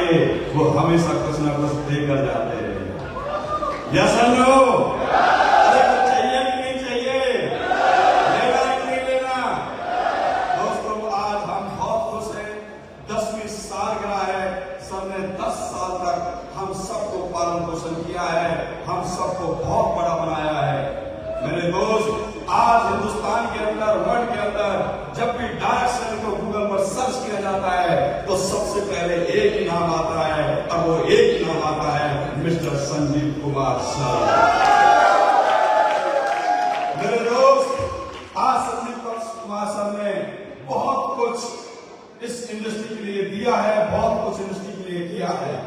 आगे वो हमेशा कुछ ना कुछ देकर जाते हैं। यस और नो? अरे कुछ चाहिए कि नहीं चाहिए? लेना कि नहीं लेना? दोस्तों, आज हम बहुत खुश हैं। 10वीं सालगिरह है। सर ने 10 साल तक हम सबको पालन पोषण किया है, हम सबको बहुत बड़ा बनाया है। मेरे दोस्त, आज हिंदुस्तान के अंदर, वर्ल्ड के अंदर जब भी डायरेक्शन को गूगल पर सर्च किया जाता है तो सबसे पहले एक ही नाम आता है, और वो एक ही नाम आता है, मिस्टर संजीव कुमार सर। मेरे दोस्त, आज संजीव कुमार सर ने बहुत कुछ इस इंडस्ट्री के लिए दिया है, बहुत कुछ इंडस्ट्री के लिए किया है।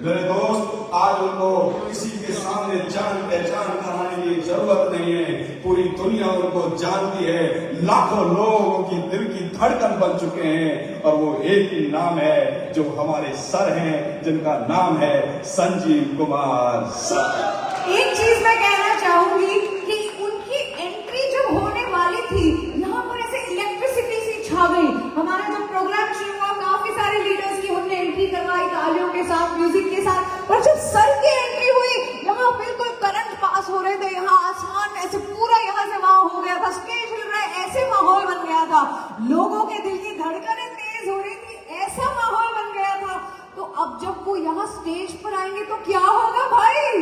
मेरे दोस्त, आज उनको किसी के सामने जान पहचान कराने की जरूरत नहीं है। पूरी दुनिया उनको जानती है, लाखों लोगों की दिल की धड़कन बन चुके हैं, और वो एक ही नाम है जो हमारे सर हैं, जिनका नाम है संजीव कुमार सर। एक चीज मैं कहना चाहूंगी कि उनकी एंट्री जो होने वाली थी, यहाँ पर ऐसे इलेक्ट्रिसिटी सी छा गई। हमारा जो प्रोग्राम शुरू हुआ, काफी सारे लीडर्स की हमने एंट्री करवाई तालियों के साथ, म्यूजिक के साथ, और जब सर की एंट्री हुई, यहाँ बिल्कुल करंट पास हो रहे थे, यहाँ आसमान ऐसे पूरा यहाँ से वहां हो गया था, स्टेज हिल रहा है, ऐसे माहौल बन गया था, लोगों के दिल की धड़कनें तेज हो रही थी, ऐसा माहौल बन गया था। तो अब जब वो यहाँ स्टेज पर आएंगे तो क्या होगा भाई?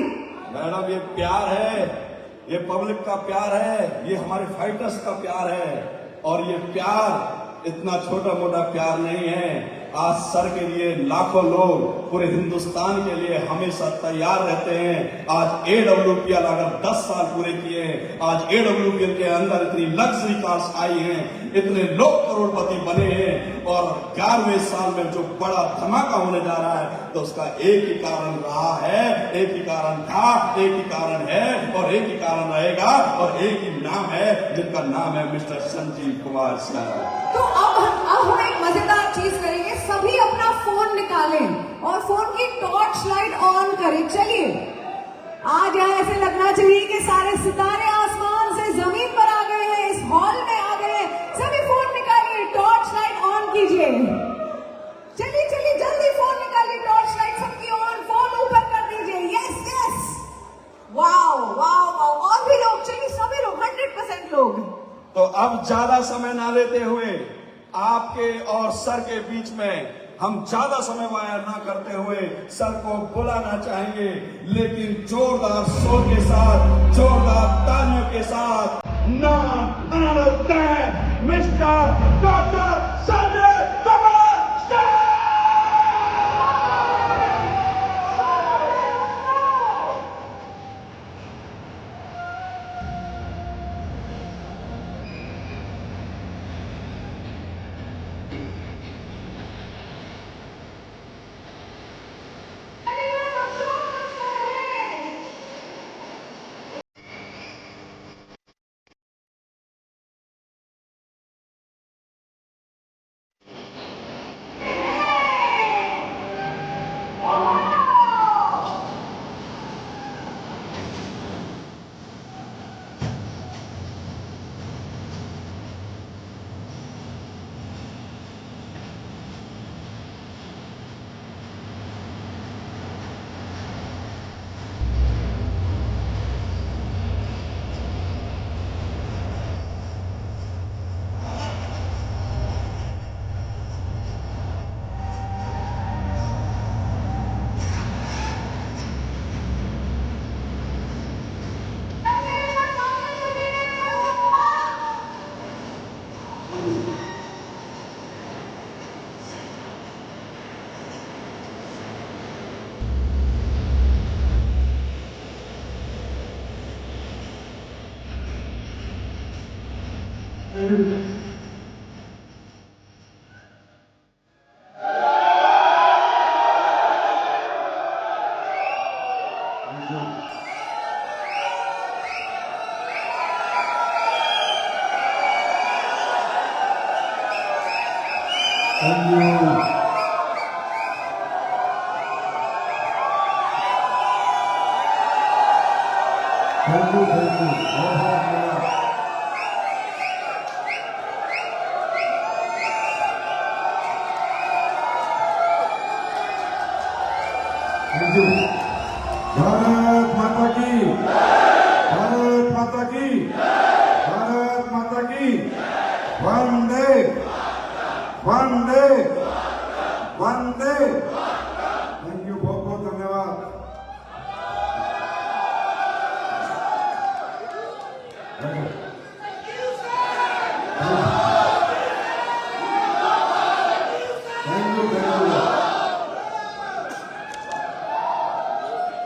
मैडम, ये प्यार है, ये पब्लिक का प्यार है, ये हमारे फाइटर्स का प्यार है, और ये प्यार इतना छोटा मोटा प्यार नहीं है। आज सर के लिए लाखों लोग पूरे हिंदुस्तान के लिए हमेशा तैयार रहते हैं। आज AWPL अगर 10 साल पूरे किए हैं, आज AWPL के अंदर इतनी लग्जरी कार्स आई हैं, इतने लोग करोड़पति बने हैं, और 11वें साल में जो बड़ा धमाका होने जा रहा है, तो उसका एक ही कारण रहा है, एक ही कारण था, एक ही कारण है, और एक ही कारण रहेगा, और एक ही नाम है, जिनका नाम है मिस्टर संजीव कुमार सर। तो अब हम एक मजेदार चीज करेंगे, सभी अपना फोन निकालें और फोन की टॉर्च लाइट ऑन करें। चलिए, आज यहाँ ऐसे लगना चाहिए कि सारे सितारे आसमान से जमीन पर आ गए हैं, इस हॉल में आ गए हैं। सभी फोन निकालिए, टॉर्च लाइट ऑन कीजिए। चलिए चलिए, जल्दी फोन निकालिए, टॉर्च लाइट सबकी ऑन, फोन ऊपर कर दीजिए। Yes yes, wow wow wow, और भी लोग, चलिए सभी लोग, 100% लोग। तो अब ज्यादा समय ना लेते हुए, आपके और सर के बीच में हम ज्यादा समय वाया ना करते हुए सर को बुलाना चाहेंगे, लेकिन जोरदार शोर के साथ, जोरदार तालियों के साथ, नाम अनाउंस है mister doctor Sanjay Kumar sir. Thank you. Thank you, thank you. Thank you. Bharat माता की, भारत माता की, भारत माता की। वंदे वंदे वंदे। थैंक यू, बहुत बहुत धन्यवाद। Thank you, thank you.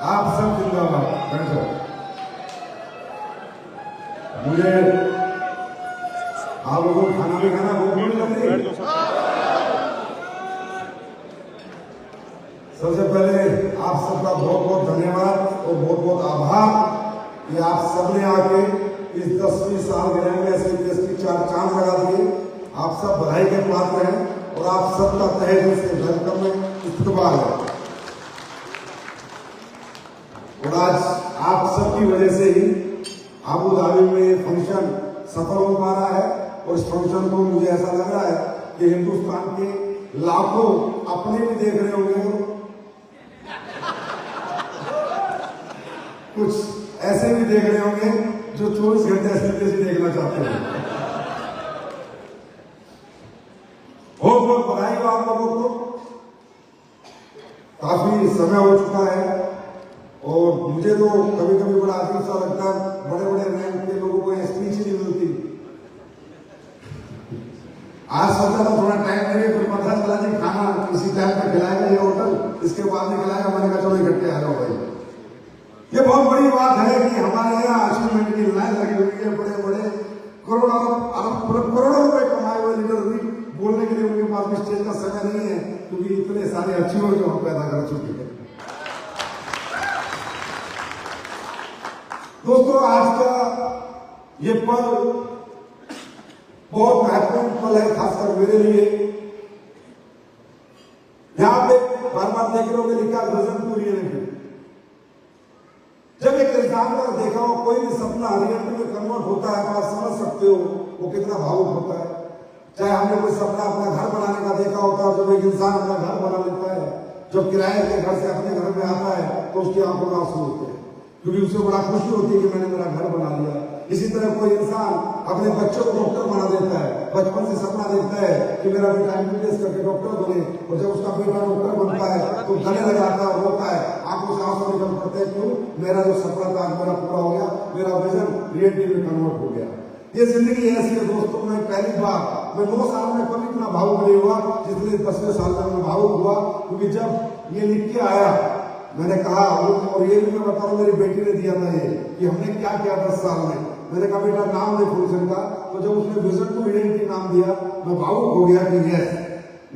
आप सब जिंदाबाद। बैठो। मुझे आप लोगों को खाना भी खाना भूख नहीं लग रही? सबसे पहले आप सबका बहुत बहुत धन्यवाद और बहुत बहुत आभार कि आप सबने आके इस 10वीं सालगिरह में ऐसे देश की 4 चांद लगा दिए। आप सब बधाई के पात्र हैं और आप सबका तहे दिल से वेलकम में इस्तकबाल है। और आज आप सबकी वजह से ही अबू धाबी में ये फंक्शन सफल हो पा रहा है। और इस फंक्शन को मुझे ऐसा लग रहा है कि हिंदुस्तान के लाखों अपने भी देख रहे होंगे, कुछ ऐसे भी देख रहे होंगे जो 24 घंटे सीधे से देखना चाहते हैं। बहुत बहुत बधाई हो आप लोगों को। काफी समय हो चुका है और मुझे तो कभी कभी बड़ा अजीब सा लगता है, बड़े बड़े रैंक के लोगों को स्पीच ही नहीं मिलती। आज सोचा था थोड़ा टाइम लगे, फिर पता चला कि खाना किसी टाइम पे खिलाएगा ये होटल, इसके बाद नहीं खिलाएगा। मैंने कहा चलो इकट्ठे आ जाओ भाई। ये बहुत बड़ी बात है कि हमारे यहाँ अचीवमेंट की लाइन लगी हुई है। बड़े बड़े करोड़ों रुपए कमाए हुए लीडर भी बोलने के लिए उनके पास भी स्टेज का समय नहीं है, क्योंकि इतने सारे अचीवर जो हम पैदा कर चुके हैं। दोस्तों, आज का ये पल बहुत महत्वपूर्ण पल है, खासकर मेरे लिए। यहां पे बार बार देख रहे होंगे लिखा विजन टू रियलिटी। जब एक इंसान का देखा हो कोई भी सपना रियलिटी में कन्वर्ट होता है, आप समझ सकते हो वो कितना भावुक होता है। चाहे हमने कोई सपना अपना घर बनाने का देखा होता है, जब एक इंसान अपना घर बना लेता है, जब किराए के घर से अपने घर में आता है तो उसकी आंखों में आंसू होते हैं, क्योंकि उसे बड़ा खुशी होती है कि मैंने मेरा घर बना लिया। इसी तरह कोई इंसान अपने बच्चों को डॉक्टर बना देता है, बचपन से सपना देखता है कि मेरा बेटा एमबीबीएस करके डॉक्टर बने, और जब उसका बेटा डॉक्टर बनता है तो गले लगाता है, रोता है, आंखों से आंसू निकल पड़ते हैं। क्यों? मेरा जो सपना था मेरा पूरा हो गया, मेरा विजन रियलिटी में कन्वर्ट हो गया। ये जिंदगी ऐसी है दोस्तों। मैं पहली बार 9 साल में कभी इतना भावुक नहीं हुआ जितने 10वें साल में मैं भावुक हुआ, क्योंकि जब ये लिख के आया मैंने कहा, और ये भी मैं बता रहा हूँ, मेरी बेटी ने दिया था ये कि हमने क्या किया 10 साल में। मैंने कहा बेटा नाम दे फंक्शन का, तो जब उसने विजन टू रियलिटी नाम दिया मैं भावुक हो गया कि यस,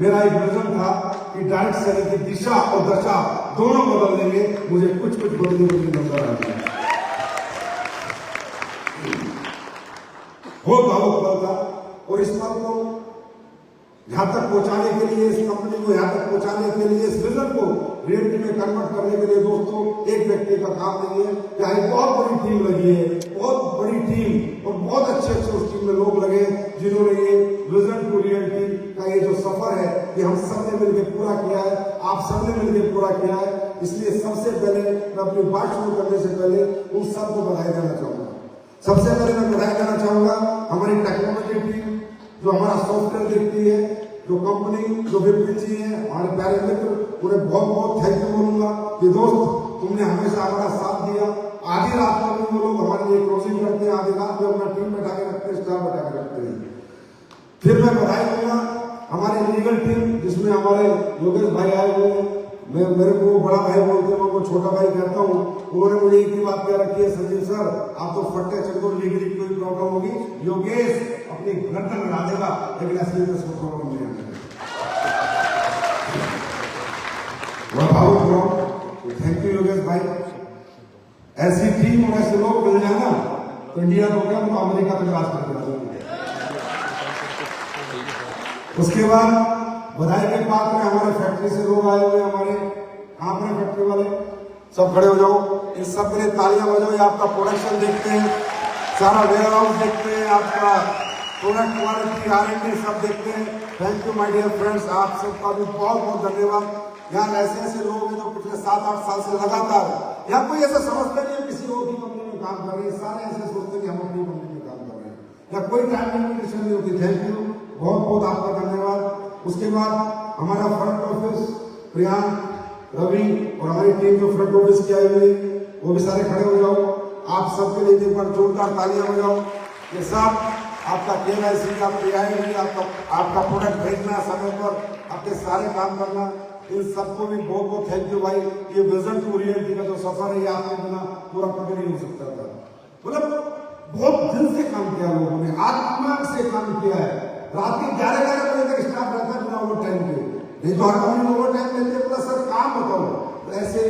मेरा एक विजन था कि डायरेक्ट सेलिंग की दिशा और दशा दोनों बदल देंगे। मुझे कुछ बदलने को नजर आ गया। बहुत भावुक पल था। और इस पल को यहां तक पहुंचाने के लिए, इस कंपनी को यहां तक पहुंचाने के लिए, इस विजन को रियलिटी में कन्वर्ट करने के लिए दोस्तों एक व्यक्ति का काम नहीं है, क्या एक बहुत बड़ी टीम लगी है, बहुत बड़ी टीम, और बहुत अच्छे अच्छे उस टीम में लोग लगे जिन्होंने ये विजन टू रियलिटी का ये जो सफर है ये हम सबने मिलकर पूरा किया है, आप सबने मिलकर पूरा किया है। इसलिए सबसे पहले मैं अपनी बात शुरू करने से पहले उन सबको बधाई देना चाहूंगा। सबसे पहले मैं बधाई देना चाहूंगा हमारी टेक्नोलॉजी टीम जो हमारा सॉफ्टवेयर देखती है, जो कंपनी, जो विपिन जी है, हमारे प्यारे मित्र, उन्हें बहुत बहुत थैंक यू बोलूंगा कि दोस्त तुमने हमेशा हमारा साथ दिया। आधी रात में भी वो लोग हमारे लिए क्लोजिंग करते हैं, आधी रात में अपना टीम बैठा के रखते हैं, स्टाफ बैठा के रखते हैं। फिर मैं बधाई दूंगा हमारी लीगल टीम जिसमें हमारे योगेश भाई आए हुए हैं। मैं मेरे को बड़ा भाई बोलते हैं, मैं उनको छोटा भाई कहता हूँ। उन्होंने मुझे एक ही बात कह रखी है, संजीव सर आप तो फट्टे चक्कर लीगली कोई प्रॉब्लम होगी योगेश अपनी गर्दन लगा देगा, लेकिन असली में कोई प्रॉब्लम नहीं आएगी। थैंक यू योगेश भाई। ऐसी टीम और ऐसे लोग मिल जाना तो इंडिया को क्या तो अमेरिका तक राज कर देना। उसके बाद बधाई के पात्र में हमारे फैक्ट्री से लोग आए हुए, हमारे अपने फैक्ट्री वाले सब खड़े हो जाओ, इन सब के लिए तालियां बजाओ। ये आपका प्रोडक्शन देखते हैं, सारा वेयर हाउस देखते हैं, आपका प्रोडक्ट क्वालिटी R&D सब देखते हैं। Thank you my dear friends, आप सबका भी बहुत बहुत धन्यवाद। यहाँ ऐसे ऐसे लोग हैं जो पिछले 7-8 साल से लगातार, यहाँ कोई ऐसा समझता नहीं है किसी और की कंपनी में काम कर रहे हैं, सारे ऐसे सोचते हैं कि हम अपनी कंपनी में काम कर रहे हैं, या कोई टाइम लिमिटेशन नहीं होती। थैंक यू, बहुत बहुत आपका धन्यवाद। उसके बाद हमारा फ्रंट ऑफिस प्रियांक, रवि और हमारी टीम जो फ्रंट ऑफिस की आई हुई, वो भी सारे खड़े हो जाओ। आप सबके लिए एक बार जोरदार तालियां बजाओ। ये सब आपका KYC, आपकी आईडी, आपका प्रोडक्ट भेजना, समय पर आपके सारे काम करना, इन सबको भी बहुत बहुत थैंक यू भाई। ये विजन टू रियलिटी का जो सफर है, ये आपके बिना पूरा कभी नहीं हो सकता था। मतलब बहुत दिल से काम किया लोगों ने, आत्मा से काम किया है। रात के 11 बजे तक स्टाफ रहता है बिना ओवर टाइम के, नहीं तो हर कंपनी ओवर टाइम लेते हैं, बोला सर काम बताओ। तो ऐसे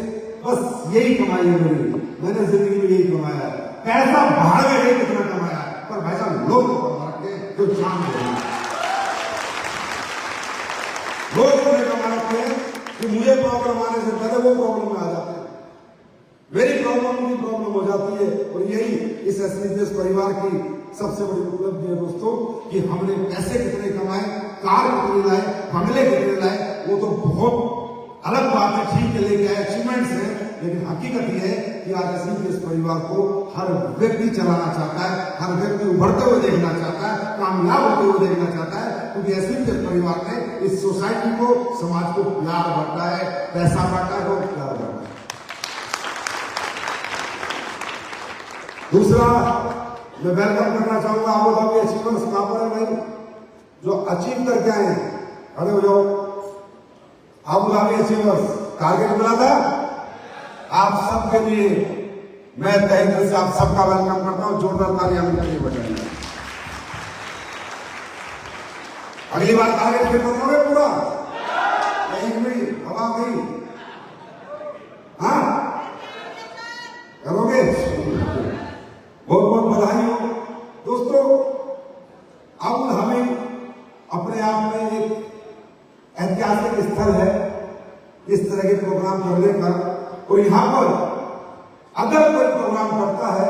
बस यही कमाई है मेरी, मैंने जिंदगी में यही कमाया है। पैसा बाहर में नहीं कितना कमाया, पर भाई साहब लोग कमा रखे जो जान दे लोग कमा रखे हैं कि मुझे प्रॉब्लम आने से पहले वो प्रॉब्लम में आ जाते हैं, मेरी प्रॉब्लम उनकी प्रॉब्लम हो जाती है। और यही इस एसपीजीएस परिवार की सबसे बड़ी उपलब्धि है दोस्तों, कि हमने पैसे कितने कमाए, कार कितनी लाए, बंगले कितने लाए, वो तो बहुत अलग बात है, ठीक है, लेके आए अचीवमेंट्स है। लेकिन हकीकत यह है कि आज एसपीजीएस परिवार को हर व्यक्ति चलाना चाहता है, हर व्यक्ति उभरते हुए देखना चाहता है, कामयाब होते हुए देखना चाहता है, क्योंकि एसपीजीएस परिवार ने इस सोसाइटी को, समाज को प्यार बांटा है, पैसा बांटा है और प्यार बांटा है। दूसरा मैं वेलकम करना चाहूंगा आबू धाबी अचीवर्स। कहां पर है भाई जो अचीव करके आए हैं, खड़े हो जाओ। आबू धाबी अचीवर्स टारगेट मिला था आप सबके लिए, मैं तहे दिल से आप सबका वेलकम करता हूं। जोरदार तालियां उनके लिए बजाइए। अगली बार टारगेट फिर करोगे पूरा, नहीं हवा गई, हाँ करोगे। बहुत बहुत बधाई हो दोस्तों। आबू धाबी अपने आप में एक ऐतिहासिक स्थल है इस तरह के प्रोग्राम करने का। और यहाँ पर अगर कोई प्रोग्राम करता है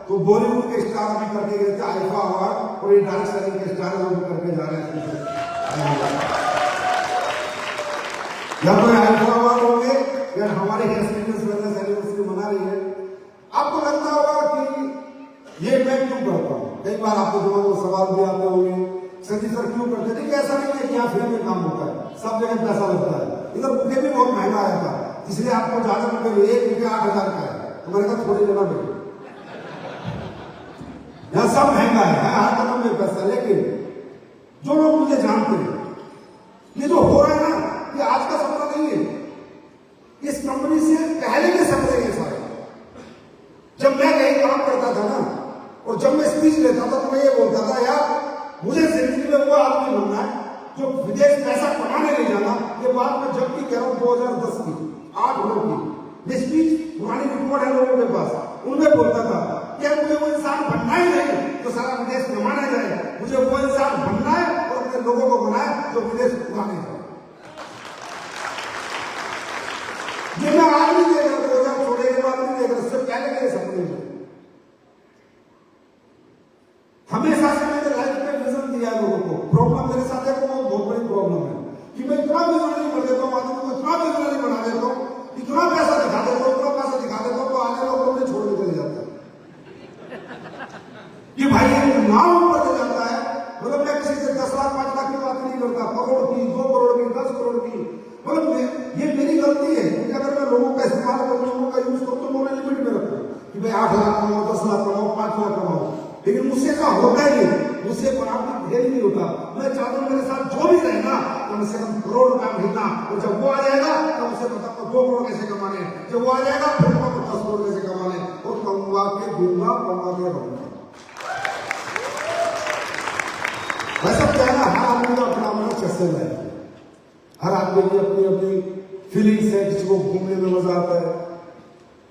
तो बॉलीवुड के स्टार अभी करके गए थे आइफा अवार्ड, और ये डांस सेलिंग के स्टार लोग करके जा रहे हैं। या कोई आइफा अवार्ड होंगे या हमारे एसपीजीएस वेलनेस एनिवर्सरी मना रही है। आपको लगता होगा कि ये मैं क्यों करता हूँ, कई बार आपको दिमाग में सवाल भी आते होंगे, सर जी सर क्यों करते? देखिए ऐसा नहीं है कि यहाँ फ्री में काम होता है, सब जगह पैसा लगता है। इधर बुके भी बहुत महंगा आया था, इसलिए आपको ज्यादा बुके 1 बुके 8,000 का है, तो मैंने कहा थोड़ी जगह में यहाँ सब महंगा है, हर कदम में पैसा। लेकिन जो लोग मुझे जानते हैं, ये जो हो रहा है ना, ये आज का सपना नहीं है, इस कंपनी से पहले के सपने हैं सारे। जब मैं कहीं काम करता था ना, और जब मैं स्पीच लेता था तो मैं ये बोलता था, यार मुझे जिंदगी में वो आदमी बनना है जो विदेश पैसा कमाने नहीं जाना। ये बात मैं जब भी कह रहा हूँ 2010 की, 8 लोगों की ये स्पीच, पुरानी रिपोर्ट है लोगों के पास, उनमें बोलता था कि मुझे वो इंसान बनना ही नहीं जो सारा विदेश कमाने जाए, मुझे वो इंसान बनना है और अपने लोगों को बनाए जो विदेश कमाने जाए। ये मैं आज नहीं देख रहा, 2014 के बाद नहीं देख रहा, उससे पहले के सपने में हमेशा से मैंने लाइफ में विजन दिया लोगों को। प्रॉब्लम मेरे साथ है, वो बहुत बड़ी प्रॉब्लम है कि मैं इतना विजनरी कर देता हूँ, आदमी को इतना विजनरी बना देता हूँ, इतना पैसा दिखा देता हूँ, इतना पैसा दिखा देता हूँ, तो आगे लोग मुझे छोड़ के चले जाते हैं कि भाई ये नाम ऊपर से जाता है। मतलब मैं किसी से 10 लाख 5 लाख की बात नहीं करता, करोड़ की, 2 करोड़ की, 10 करोड़ की। मतलब ये मेरी गलती है, क्योंकि अगर मैं लोगों का इस्तेमाल करूँ, लोगों का यूज करूँ, तो मैं लिमिट में रखूँ कि भाई 8 लाख कमाओ, 10 लाख कमाओ, 5 लाख कमाओ। लेकिन मुझसे का होता ही नहीं, मुझसे बराबर ढेर नहीं होता। मैं चाहता हूँ मेरे साथ जो भी रहेगा कम से कम करोड़ रुपया महीना, और जब वो आ जाएगा तो उसे पता 2 करोड़ कैसे कमाने, जब वो आ जाएगा फिर 10 करोड़ कैसे कमाने, और कमा के दूंगा, कमा के रहूंगा। वैसा कहना हर आदमी का अपना अपना चस्से है, हर आदमी की अपनी अपनी फीलिंग्स है। किसी को घूमने में मजा आता है,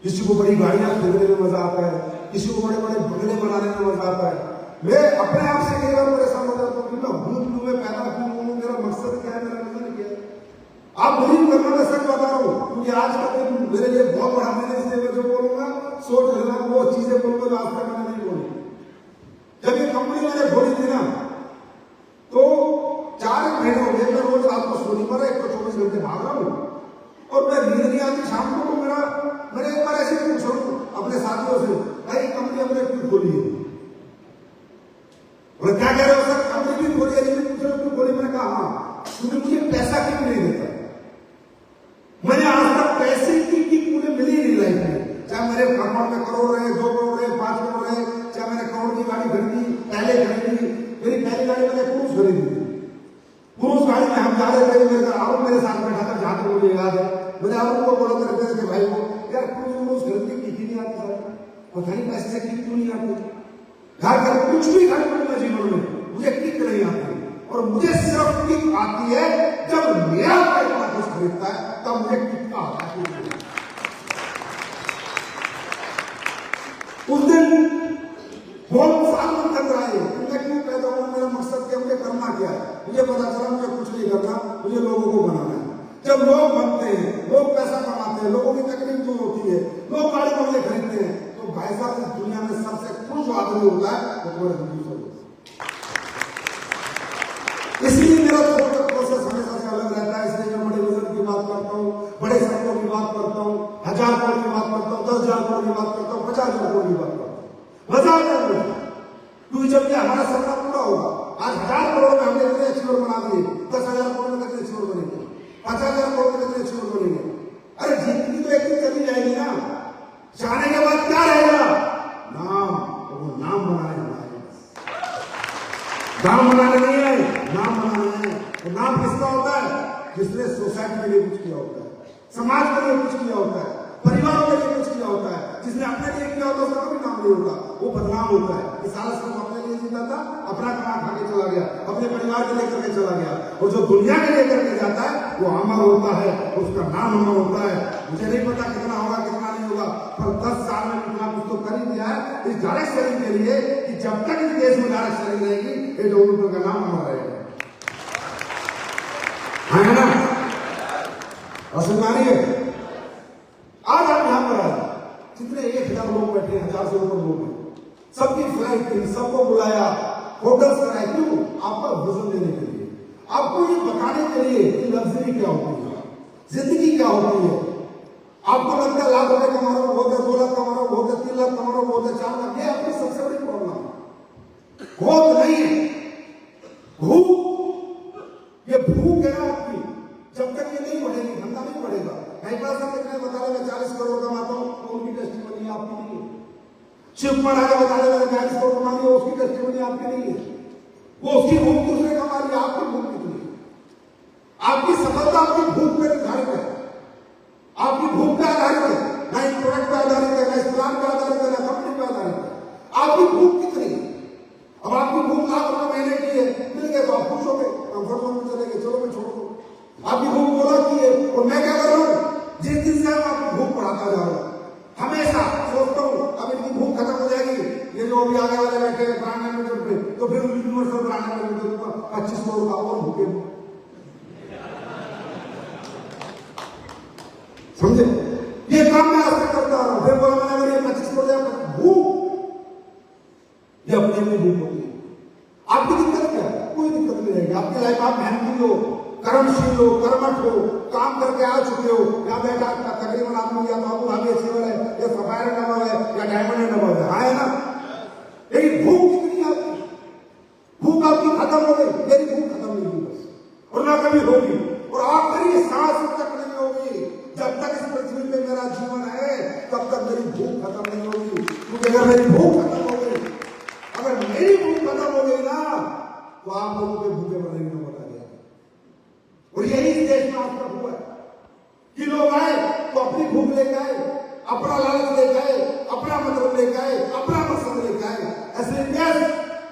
किसी को बड़ी गाड़ियां खरीदने में मजा आता है, किसी को बड़े बड़े बंगले बनाने में मजा आता है। मैं अपने आप से कई बार परेशान हो जाता हूँ कि मैं घूम क्यों, मैं पैदा क्यों हूँ, मेरा मकसद क्या है, मेरा विजन क्या है। आप बिलीव करना, मैं सच बता रहा हूँ, क्योंकि आज का दिन मेरे लिए बहुत बड़ा दिन है, इसलिए मैं जो बोलूंगा सोच लेना, वो चीजें बोलूंगा जो आज तक मैंने नहीं बोली। जब ये कंपनी मैंने खोली थी ना, तो 4 महीने हो गए मैं रोज रात को सोने पर 124 घंटे भाग रहा हूँ, साथियों से, भाई कंपनी हमने क्यों खोली है? बोले क्या कह रहे हो सर, कंपनी क्यों खोली है? क्यों खोली? मैंने कहा हाँ, क्योंकि मुझे पैसा क्यों नहीं देता। मैंने आज तक पैसे की मुझे मिली नहीं लाइफ में, चाहे मेरे अकाउंट में करोड़ रहे, 2 करोड़ रहे, 5 करोड़ रहे, चाहे मैंने करोड़ की गाड़ी खरीदी, पहले खरीदी, मेरी पहली गाड़ी मैंने क्रूज खरीदी थी। क्रूज गाड़ी में हम जा रहे थे, मेरे साथ बैठा था, जहां तक मुझे याद है। मैंने आरोप को बोला करते थे भाई को, यार क्रूज खरीदने की नहीं आती सर, पता नहीं पैसे से क्यों नहीं आती। घर कर कुछ भी खरीद लूंगा जीवन में, मुझे किक नहीं आती। और मुझे सिर्फ किक आती है जब मेरा पैसा कुछ खरीदता है, तब मुझे किक आता है। उस दिन बहुत साल मन कर रहा है, मैं क्यों पैदा हुआ, मेरा मकसद क्या, मुझे करना क्या है। मुझे पता चला मुझे कुछ नहीं करना, मुझे लोगों को बनाना है। जब लोग बनते हैं, लोग पैसा कमाते हैं, लोगों की तकलीफ दूर होती है, लोग गाड़ी बंगले खरीदते हैं, तो भाई साहब इस दुनिया में सबसे खुश आदमी होता है वो तुम्हारे हिंदू से। इसलिए मेरा प्रोसेस हमेशा से अलग रहता है। इसलिए मैं बड़े विजन की बात करता हूँ, बड़े सपनों की बात करता हूँ, 1000 करोड़ की बात करता हूँ, 10,000 करोड़ की बात करता हूँ, 50,000 करोड़ की बात करता हूँ। मजा आता है क्योंकि जब ये हमारा सपना पूरा होगा, आज 1000 करोड़ में हमने कितने अचीवर बना दिए, 10,000 करोड़ में कितने अचीवर बनेंगे, 50,000 करोड़ में कितने अचीवर बनेंगे। अरे जिंदगी तो एक दिन चली जाएगी ना, जाने के बाद क्या रहेगा, नाम। तो वो नाम बनाने जाना है, नाम बनाने नहीं है, नाम बनाना है। तो नाम किसका होता है, जिसने सोसाइटी के लिए कुछ किया होता है, समाज के लिए कुछ किया होता है, परिवारों के लिए कुछ किया होता है। जिसने अपने लिए किया होता है उसका कभी नाम नहीं होता, वो बदनाम होता है। कि सारा सब अपने लिए जीता था, अपना कमा खा के चला गया, अपने परिवार के लिए करके चला गया। और जो दुनिया के लिए करके जाता है वो अमर होता है, उसका नाम अमर होता है। मुझे नहीं पता कितना होगा कितना नहीं होगा, पर 10 साल में इतना कुछ तो कर ही दिया है इस डायरेक्ट सेलिंग के लिए कि जब तक इस देश में डायरेक्ट सेलिंग रहेगी, ये जो का नाम अमर रहेगा। है ना? असलमानी है। आज हम यहां पर आए, जितने 1000 लोग बैठे, 1000 से ऊपर लोग हैं, सबकी फ्लाइट थी, सबको बुलाया, होटल्स कराए, क्यों? आपका विजन देने के लिए, आपको ये बताने के लिए कि लग्जरी क्या होती है, जिंदगी क्या होती है। आपको लगता है लाख रुपए कमा रहा हूं, बहुत है, 2 लाख कमा रहा हूं, बहुत है, 3 लाख कमा रहा हूं, बहुत है, 4 लाख, ये आपकी सबसे बड़ी प्रॉब्लम है। बहुत नहीं है भूख, ये भूख है आपकी, जब तक ये नहीं बढ़ेगी, धंधा नहीं बढ़ेगा। हैदराबाद से कितने बता रहे, मैं 40 करोड़ कमाता हूं, तो उनकी टेस्टिमनी आपकी नहीं है। शिव कुमार आगे बता रहे, मैंने 42 करोड़ कमा लिया, उसकी टेस्टिमनी आपकी नहीं है। वो उसकी भूख दूसरे कमा लिया, आपकी भूख कितनी है? आपकी सफलता आपकी भूख पर निर्धारित है, आपकी भूख पर आधारित है, ना इस प्रोडक्ट पर आधारित है, ना इस प्लान पर आधारित है, ना कंपनी पर आधारित है। आपकी भूख कितनी है? अब आपकी भूख लाख रुपए महीने की है, मिल गए तो आप खुश हो गए, कंफर्ट जोन में चले गए, चलो मैं छोड़ दो। आपकी भूख बोला की है, और मैं क्या कर रहा हूं, जिस दिन से मैं आपकी भूख बढ़ाता जा रहा हूं, हमेशा सोचता हूं अब इनकी भूख खत्म हो जाएगी, ये जो अभी आगे वाले बैठे हैं ब्रांड मैनेजर पे, तो फिर यूनिवर्सल ब्रांड मैनेजर दूंगा 25 करोड़ का और भूखे। समझे? ये काम मैं आज तक करता आ रहा हूं। फिर बोला मैंने, अगर ये 25 करोड़ भूख, ये अपने में भूख होती है। आपकी दिक्कत क्या है? कोई दिक्कत नहीं रहेगी आपकी लाइफ। आप मेहनती हो, कर्मशील हो, कर्मठ हो, काम करके आ चुके हो। यहाँ बैठा तकरीबन आदमी या तो अबू धाबी सिल्वर है, या सफायर नंबर है, या डायमंड नंबर है, हाँ है ना? लेकिन भूख कितनी है आपकी? भूख आपकी खत्म हो गई, मेरी भूख खत्म नहीं हुई बस, और ना कभी होगी, और आखिरी सांस तक नहीं होगी। जब तक इस पृथ्वी पे मेरा जीवन है, तब तक मेरी भूख खत्म नहीं होगी। क्योंकि अगर मेरी भूख खत्म हो गई, अगर मेरी भूख खत्म हो गई ना, तो आप लोगों के भूखे मरने की नौबत आ जाएगी। और यही इस देश में आज तक हुआ है कि लोग आए तो अपनी भूख लेके आए, अपना लालच लेके आए, अपना मतलब लेके आए, अपना मकसद लेके आए। ऐसे देश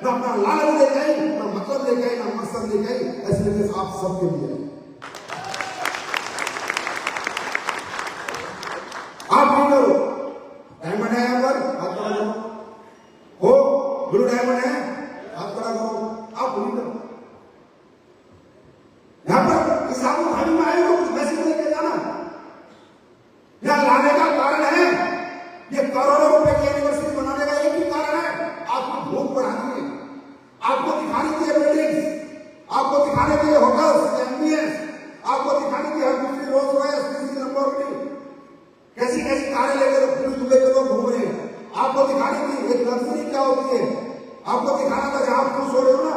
ना अपना लालच लेके आए, ना मतलब लेके आए, ना मकसद लेके आए। ऐसे देश आप सबके लिए है। आप नहीं करो, डायमंड है यहाँ पर, हाथ खड़ा करो, हो ब्लू डायमंड है, हाथ खड़ा करो। आप नहीं करो, यहाँ पर इस आबू धाबी में आए तो कुछ मैसेज लेके जाना। यहाँ लाने का कारण है, ये करोड़ों रुपए की यूनिवर्सिटी बनाने का एक ही कारण है, आपकी भूख बढ़ानी है, आपको दिखाने के लिए बिल्डिंग्स, आपको दिखाने के लिए होटल्स, एमबीए आपको दिखाना था जहां आप खुश हो रहे हो ना,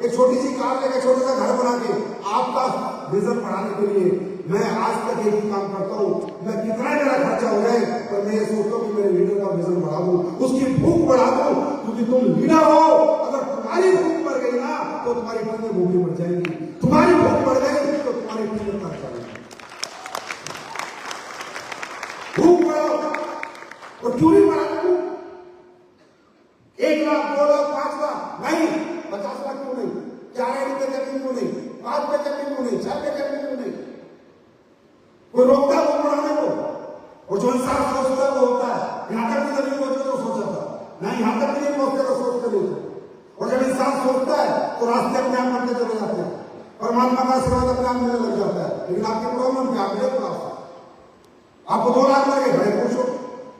एक छोटी सी कार लेके छोटा सा घर बना के आपका विजन बढ़ाने के लिए मैं आज तक एक ही काम करता हूँ। मैं कितना मेरा खर्चा हो जाए पर मैं ये सोचता हूँ कि मेरे लीडर का विजन बढ़ा दूं, उसकी भूख बढ़ा दूं, क्योंकि तुम लीडर हो। अगर तुम्हारी भूख बढ़ गई ना तो तुम्हारी टीम में भूख भी बढ़ जाएगी, तुम्हारी भूख बढ़ गई तो तुम्हारी टीम में बढ़ जाएगी। भूख बढ़ाओ और क्यों नहीं बढ़ा दूं? 1 लाख 2 लाख 5 लाख नहीं, 50 लाख क्यों नहीं, 4 आईडी पे कैपिंग क्यों नहीं, 5 पे कैपिंग क्यों नहीं, 6 पे कैपिंग क्यों नहीं? कोई रोकता है बढ़ाने को? और जो इंसान सोचता है वो होता है। यहां तक भी नहीं पहुंचे तो सोचा था नहीं, यहां तक भी नहीं पहुंचते तो सोचते नहीं थे। और जब इंसान सोचता है तो रास्ते अपने आप बनते चले जाते हैं, परमात्मा का आशीर्वाद अपने आप मिलने लग जाता है। लेकिन आपकी प्रॉब्लम क्या है? आपको 2 लाख लगे बड़े खुश हो,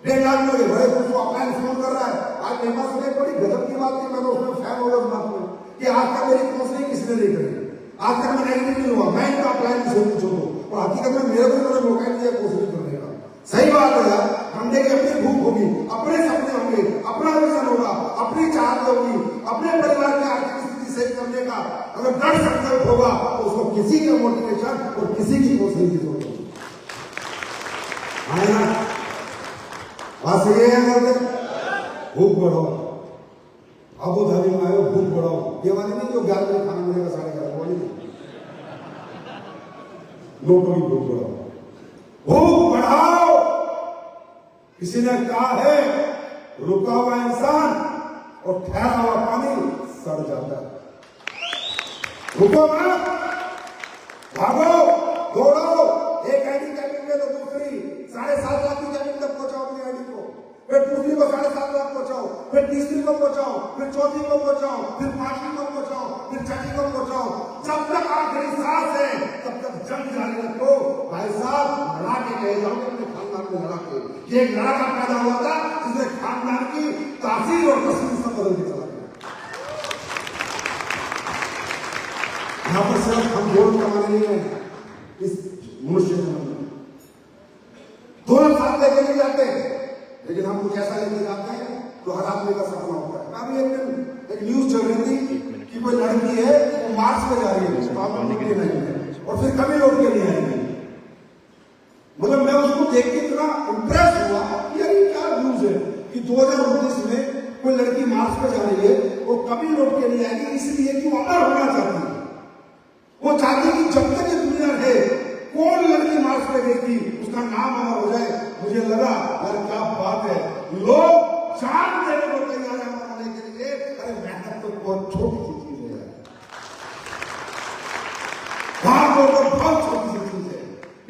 1.5 लाख लगे बड़े खुश हो, अपना फोन कर रहा है। आज मेरे पास एक बड़ी गजब की बात थी, मैं तो उसमें फैन हो गया उस बात में कि आज तक मेरी काउंसलिंग किसी ने नहीं करी, आज तक मैं नेगेटिव नहीं हुआ। मैं इनका अप्लाई से पूछो तो और हकीकत में मेरे को इन्होंने मौका नहीं दिया काउंसलिंग करने का। सही बात है यार, हम देखिए अपनी भूख होगी, अपने सपने होंगे, अपना विजन होगा, अपनी चाहत होगी, अपने परिवार की आर्थिक स्थिति सही करने का अगर दृढ़ संकल्प होगा तो उसको किसी के मोटिवेशन और किसी की काउंसलिंग की जरूरत नहीं है ना। बस ये है भूख बढ़ाओ, अबू धाबी में आयो भूख बढ़ाओ, ये वाली नहीं जो 11 बजे खाना मिलेगा 11:30 वाली नहीं, लोगों की भूख बढ़ाओ, भूख बढ़ाओ। किसी ने कहा है रुका हुआ इंसान और ठहरा हुआ पानी सड़ जाता है। रुको मत, भागो दौड़ो, एक आईडी कैपिंग में तो दूसरी 7.5 लाख की कैपिंग तक पहुंचाओ अपनी आईडी को, फिर दूसरी को 7.5 लाख पहुंचाओ, फिर तीसरी को पहुंचाओ, फिर चौथी को पहुंचाओ, फिर 5वीं को पहुंचाओ, फिर 6वीं को पहुंचाओ। जब तक आखिरी सांस है तब तक जंग जारी रखो। भाई साहब लड़ा के गए जाओगे अपने खानदान में, लड़ा के। ये एक लड़का पैदा हुआ था जिसने खानदान की तासीर और तस्वीर सब बदल के चला गया। यहां पर सिर्फ हम वोट कमाने नहीं है, इस मनुष्य जन्म में 2 साल लेके नहीं जाते, लेकिन हम कुछ ऐसा लेके जाते हैं तो हर आदमी का सपना होता है। अभी एक दिन एक न्यूज चल रही थी कि कोई लड़की है वो मार्च में जा रही है, तो आप निकले नहीं और फिर कभी लौट के नहीं आएंगे। मतलब मैं उसको देख के इतना इंप्रेस हुआ कि यार ये क्या न्यूज है कि 2019 में कोई लड़की मार्च में जा रही है, वो कभी लौट के नहीं आएगी, इसलिए कि वो अमर होना चाहती है। वो चाहती कि जब तक ये दुनिया है कौन लड़की मार्च में गई थी उसका नाम अमर हो जाए। मुझे लगा यार क्या बात है, लोग जान देने को तैयार है अमर होने के लिए। अरे मेहनत तो बहुत छोटी सी चीज है, भाग तो बहुत छोटी सी चीज है,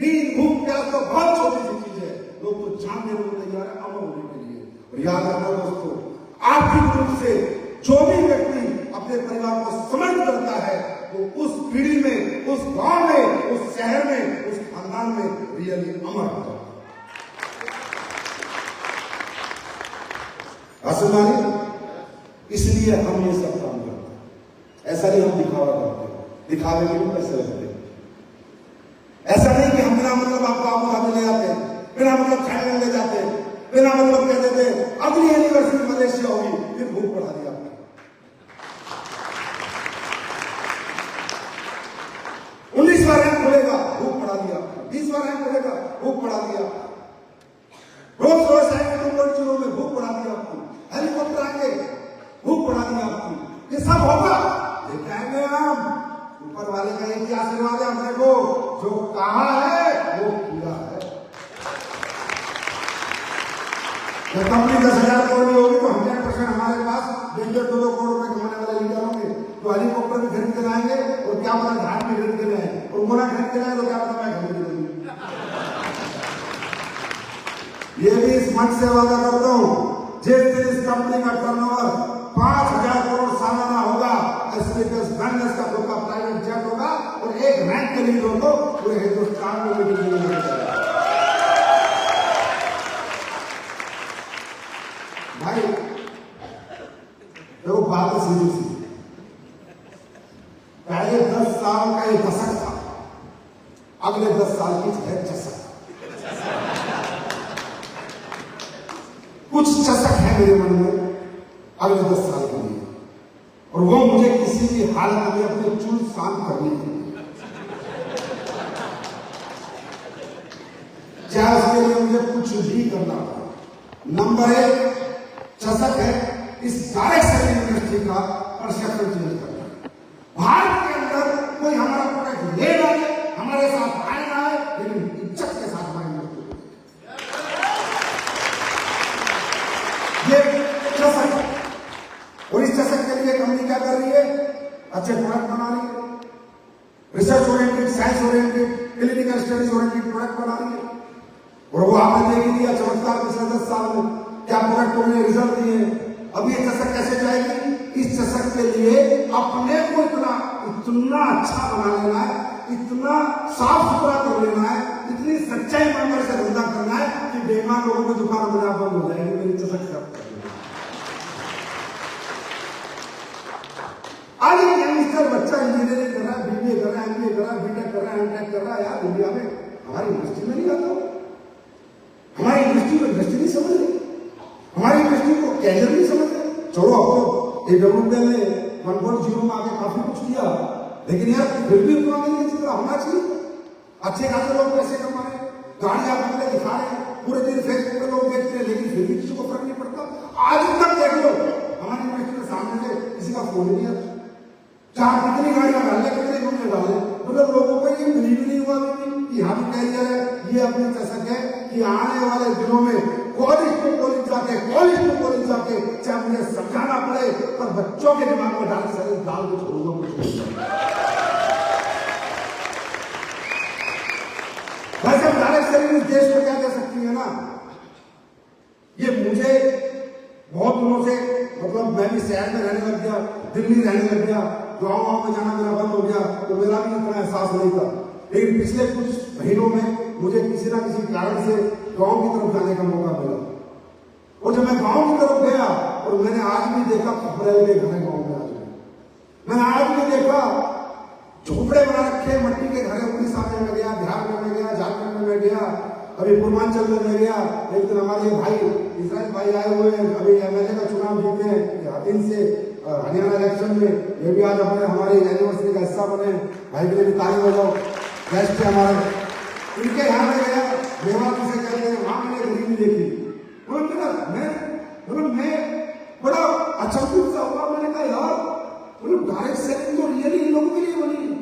नींद भूख प्यास तो बहुत छोटी सी चीज है। लोग तो जान देने को तैयार है अमर होने के लिए। और याद रखना दोस्तों, आर्थिक रूप से जो भी व्यक्ति अपने परिवार को समर्थ करता है वो उस पीढ़ी में, उस गांव में, उस शहर में, उस खानदान में रियली अमर होता है। इसलिए हम ये सब काम करते हैं। ऐसा नहीं हम दिखावा करते, दिखावे के लिए पैसे लगते हैं। ऐसा नहीं कि हम बिना मतलब आपको आबू धाबी ले जाते हैं, बिना मतलब थाईलैंड ले जाते हैं, बिना मतलब कहते थे अगली एनिवर्सरी मलेशिया होगी, फिर भूख बढ़ा दिया आपने। 19वां रैंक खुलेगा, भूख बढ़ा दिया। 20वां रैंक खुलेगा, भूख बढ़ा दिया। रोज रोज चुनों में भूख बढ़ा दिया आपको, हेलीकॉप्टर आएंगे, भूख बढ़ा दिया आपको। ये सब होगा, लेकिन आएंगे हम। ऊपर वाले का एक ही आशीर्वाद है हमने को, जो कहा है वो किया है। जब कंपनी 10,000 करोड़ की होगी तो 100% हमारे पास 1.5 2 करोड़ रुपए कमाने वाले लीडर होंगे। तो हेलीकॉप्टर भी खरीद के लाएंगे और क्या पता घाट में खरीद के लाए, और मोना खरीद के लाए तो क्या पता मैं खरीद लूंगी। ये भी इस मंच से वादा करता हूं, जिस दिन इस कंपनी का टर्नओवर 5,000 करोड़ सालाना होगा, का खुद का प्राइवेट जेट होगा और एक रैंक के लिए दोनों पूरे हिंदुस्तान में भी भाई देखो बात सीधी सी। पहले 10 साल का एक दशक था, अगले 10 साल की है चशक। कुछ चशक है मेरे मन में अगले 10 साल के लिए। हालत में अपने चूल शांत करनी है, चाहे उसके लिए मुझे कुछ भी करना पड़े। नंबर 1 चषक है इस डायरेक्शन यूनिवर्सिटी का परसेप्शन चेंज करना। भारत के अंदर कोई हमारा प्रोडक्ट ले ना ले, हमारे साथ आए ना आए, लेकिन इज्जत के साथ हमारी यूनिवर्सिटी ये चषक है। और इस चषक के लिए कंपनी क्या कर रही है? अच्छे प्रोडक्ट बना रही है, research oriented, science oriented, clinical studies oriented product बना रही है। और वो आपने देख लिया चमत्कार पिछले 10 साल में क्या प्रोडक्ट उन्होंने रिजल्ट दिए। अब ये चषक कैसे जाएगी? इस चषक के लिए अपने को इतना अच्छा बना लेना है, इतना साफ सुथरा कर लेना है, इतनी सच्चाई मंदिर से धंधा करना है कि बेईमान लोगों की दुकान बना बंद हो जाएगी मेरी चषक से। आज एक यंगस्टर बच्चा इंजीनियरिंग कर रहा है, बीबीए कर रहा है, एमबीए कर रहा है, बीटेक कर रहा है, एमटेक कर रहा है, यार दुनिया में हमारी यूनिवर्सिटी में नहीं आता। हमारी यूनिवर्सिटी को यूनिवर्सिटी नहीं समझ रही, हमारी यूनिवर्सिटी को कैरियर नहीं समझ रहे। चलो अब तो AWL ने 1.0 में आके काफी कुछ किया, लेकिन यार फिर भी उतना नहीं है जितना होना चाहिए। अच्छे खासे लोग पैसे कमा रहे हैं, गाड़ी आपको दिखा रहे हैं, पूरे दिन फेसबुक पे लोग देखते हैं, लेकिन फिर भी किसी को फर्क नहीं पड़ता। आज तक देख लो हमारी यूनिवर्सिटी के सामने से किसी का फोन नहीं आता। चाहे कितनी गाड़ियां डाले, कितने घूमने डाले, मतलब लोगों को ये बिलीव नहीं हुआ कि हम कैरियर है, ये अपनी चषक है कि आने वाले दिनों में कॉलेज टू कॉलेज जाके चाहे मुझे समझाना पड़े, पर बच्चों के दिमाग में डाल के छोड़ूंगा कुछ। भाई साहब डायरेक्ट शरीर इस देश को क्या कह सकती है ना, ये मुझे बहुत दिनों से, मतलब मैं भी शहर में रहने लग गया, दिल्ली रहने लग गया, गाँव में जाना मेरा बंद हो गया, तो मेरा भी इतना एहसास नहीं था। लेकिन पिछले कुछ महीनों में मुझे किसी ना किसी कारण से गांव की तरफ जाने का मौका मिला, और जब मैं गांव की तरफ गया और मैंने आज भी देखा खपरेल के घर गांव में, आज मैंने आज भी देखा झोपड़े बना रखे, मट्टी के घर। उड़ीसा में मैं गया, बिहार में मैं गया, झारखंड में मैं गया, अभी पूर्वांचल में मैं गया। एक दिन हमारे भाई इसराइल भाई आए हुए हैं, अभी MLA का चुनाव जीते हैं दिन से हरियाणा इलेक्शन में, ये भी आज अपने हमारी एनिवर्सरी का हिस्सा बने। भाई के लिए भी ताली बजाओ, गेस्ट है हमारे। इनके यहाँ में गया, मेवात से कहते हैं, वहां मैंने गरीबी देखी। मैं बड़ा अचंभित सा हुआ। मैंने कहा यार डायरेक्ट सेलिंग तो रियली इन लोगों के लिए बनी है।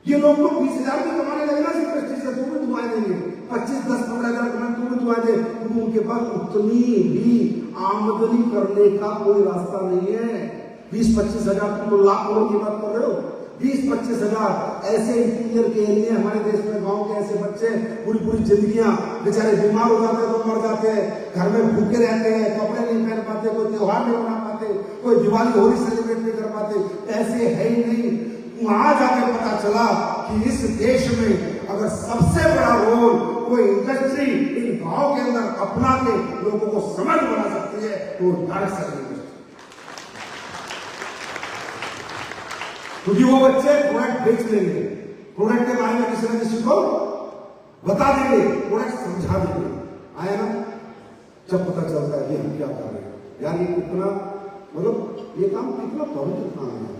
ये लोग 20,000 भी कमाने लगे ना इंडस्ट्री से, तुम्हें दुआएं देंगे, 25, 10, 15,000 कमाने तुम्हें दुआएं दे, क्योंकि उनके पास उतनी भी आमदनी करने का कोई रास्ता नहीं है। 20-25 हजार तुम तो लाख करोड़ की बात कर रहे हो। 20-25 हजार ऐसे इंटीरियर के लिए हमारे देश में गांव के ऐसे बच्चे पूरी जिंदगियां बेचारे बीमार हो जाते हैं तो मर जाते हैं, घर में भूखे रहते हैं, कपड़े नहीं पहन पाते, कोई त्योहार नहीं मना पाते, कोई दिवाली होली सेलिब्रेट नहीं कर पाते, पैसे है ही नहीं। वहां जाके पता चला कि इस देश में अगर सबसे बड़ा रोल कोई इंडस्ट्री इन गांव के अंदर अपना के लोगों को समझ बना सकती है तो डायरेक्ट, क्योंकि वो बच्चे प्रोडक्ट बेच लेंगे, प्रोडक्ट के बारे में किसी न किसी को बता देंगे, प्रोडक्ट समझा देंगे। आया ना, जब पता चलता है कि हम क्या कर रहे हैं, यार ये कितना, मतलब ये काम कितना पवित्र काम है,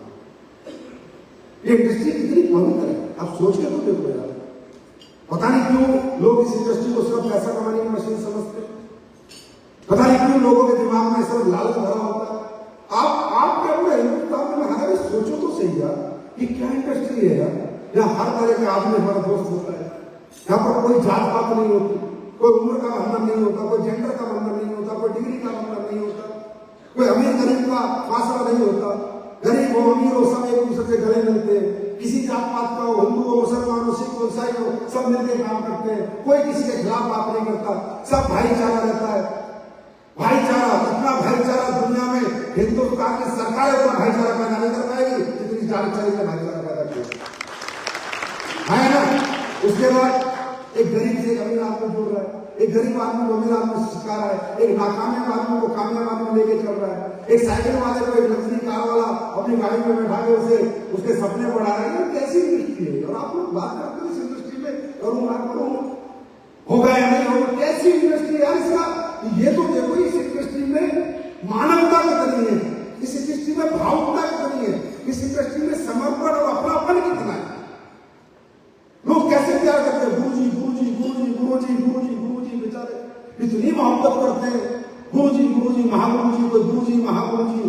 ये इंडस्ट्री कितनी पवित्र है। आप सोच के तो देखो यार, पता नहीं क्यों लोग इस इंडस्ट्री को सिर्फ पैसा कमाने की मशीन समझते, पता नहीं क्यों लोगों के दिमाग में सिर्फ लालच भरा होता है। आप क्या पूरा हिंदुस्तान में हमारे सोचो तो सही यार, ये क्या इंडस्ट्री है यार, यहाँ हर तरह के आदमी हमारा दोस्त होता है, यहाँ पर कोई जात पात नहीं होती, कोई उम्र का बंधन नहीं होता, कोई जेंडर का बंधन नहीं होता, कोई डिग्री का बंधन नहीं होता, कोई अमीर गरीब का फासला नहीं होता, गरीब हो अमीर हो सब एक दूसरे से गले मिलते हैं, किसी जात पात का हो, हिंदू हो, मुसलमान हो, सिख हो, ईसाई हो, सब मिलकर काम करते हैं, कोई किसी के खिलाफ बात नहीं करता, सब भाईचारा रहता है। भाईचारा, इतना भाईचारा दुनिया में हिंदुस्तान की सरकार इतना भाईचारा पैदा नहीं कर पाएगी जितनी चालीचारी का भाईचारा पैदा किया है ना। उसके बाद एक गरीब से एक अमीर आदमी जुड़ रहा है, एक गरीब आदमी को अमीर आदमी सिखा रहा है, एक नाकामयाब आदमी को कामयाब आदमी लेके चल रहा है, एक साइकिल वाले को एक लग्जरी कार वाला अपनी गाड़ी में बैठा के उसे उसके सपने बढ़ा रहा है। कैसी इंडस्ट्री है, और आप लोग बात करते हो इस इंडस्ट्री में करूँ ना करूँ, होगा या नहीं होगा, कैसी इंडस्ट्री है इसका। ये तो देखो इस इंडस्ट्री में मानवता कितनी है, इस इंडस्ट्री में भावुकता कितनी है, इस इंडस्ट्री में समर्पण और अपनापन कितना है। लोग कैसे प्यार करते हैं, गुरुजी गुरुजी गुरुजी गुरुजी गुरुजी गुरुजी, बेचारे इतनी मोहब्बत करते हैं, गुरुजी गुरुजी महागुरुजी, कोई गुरुजी महागुरुजी,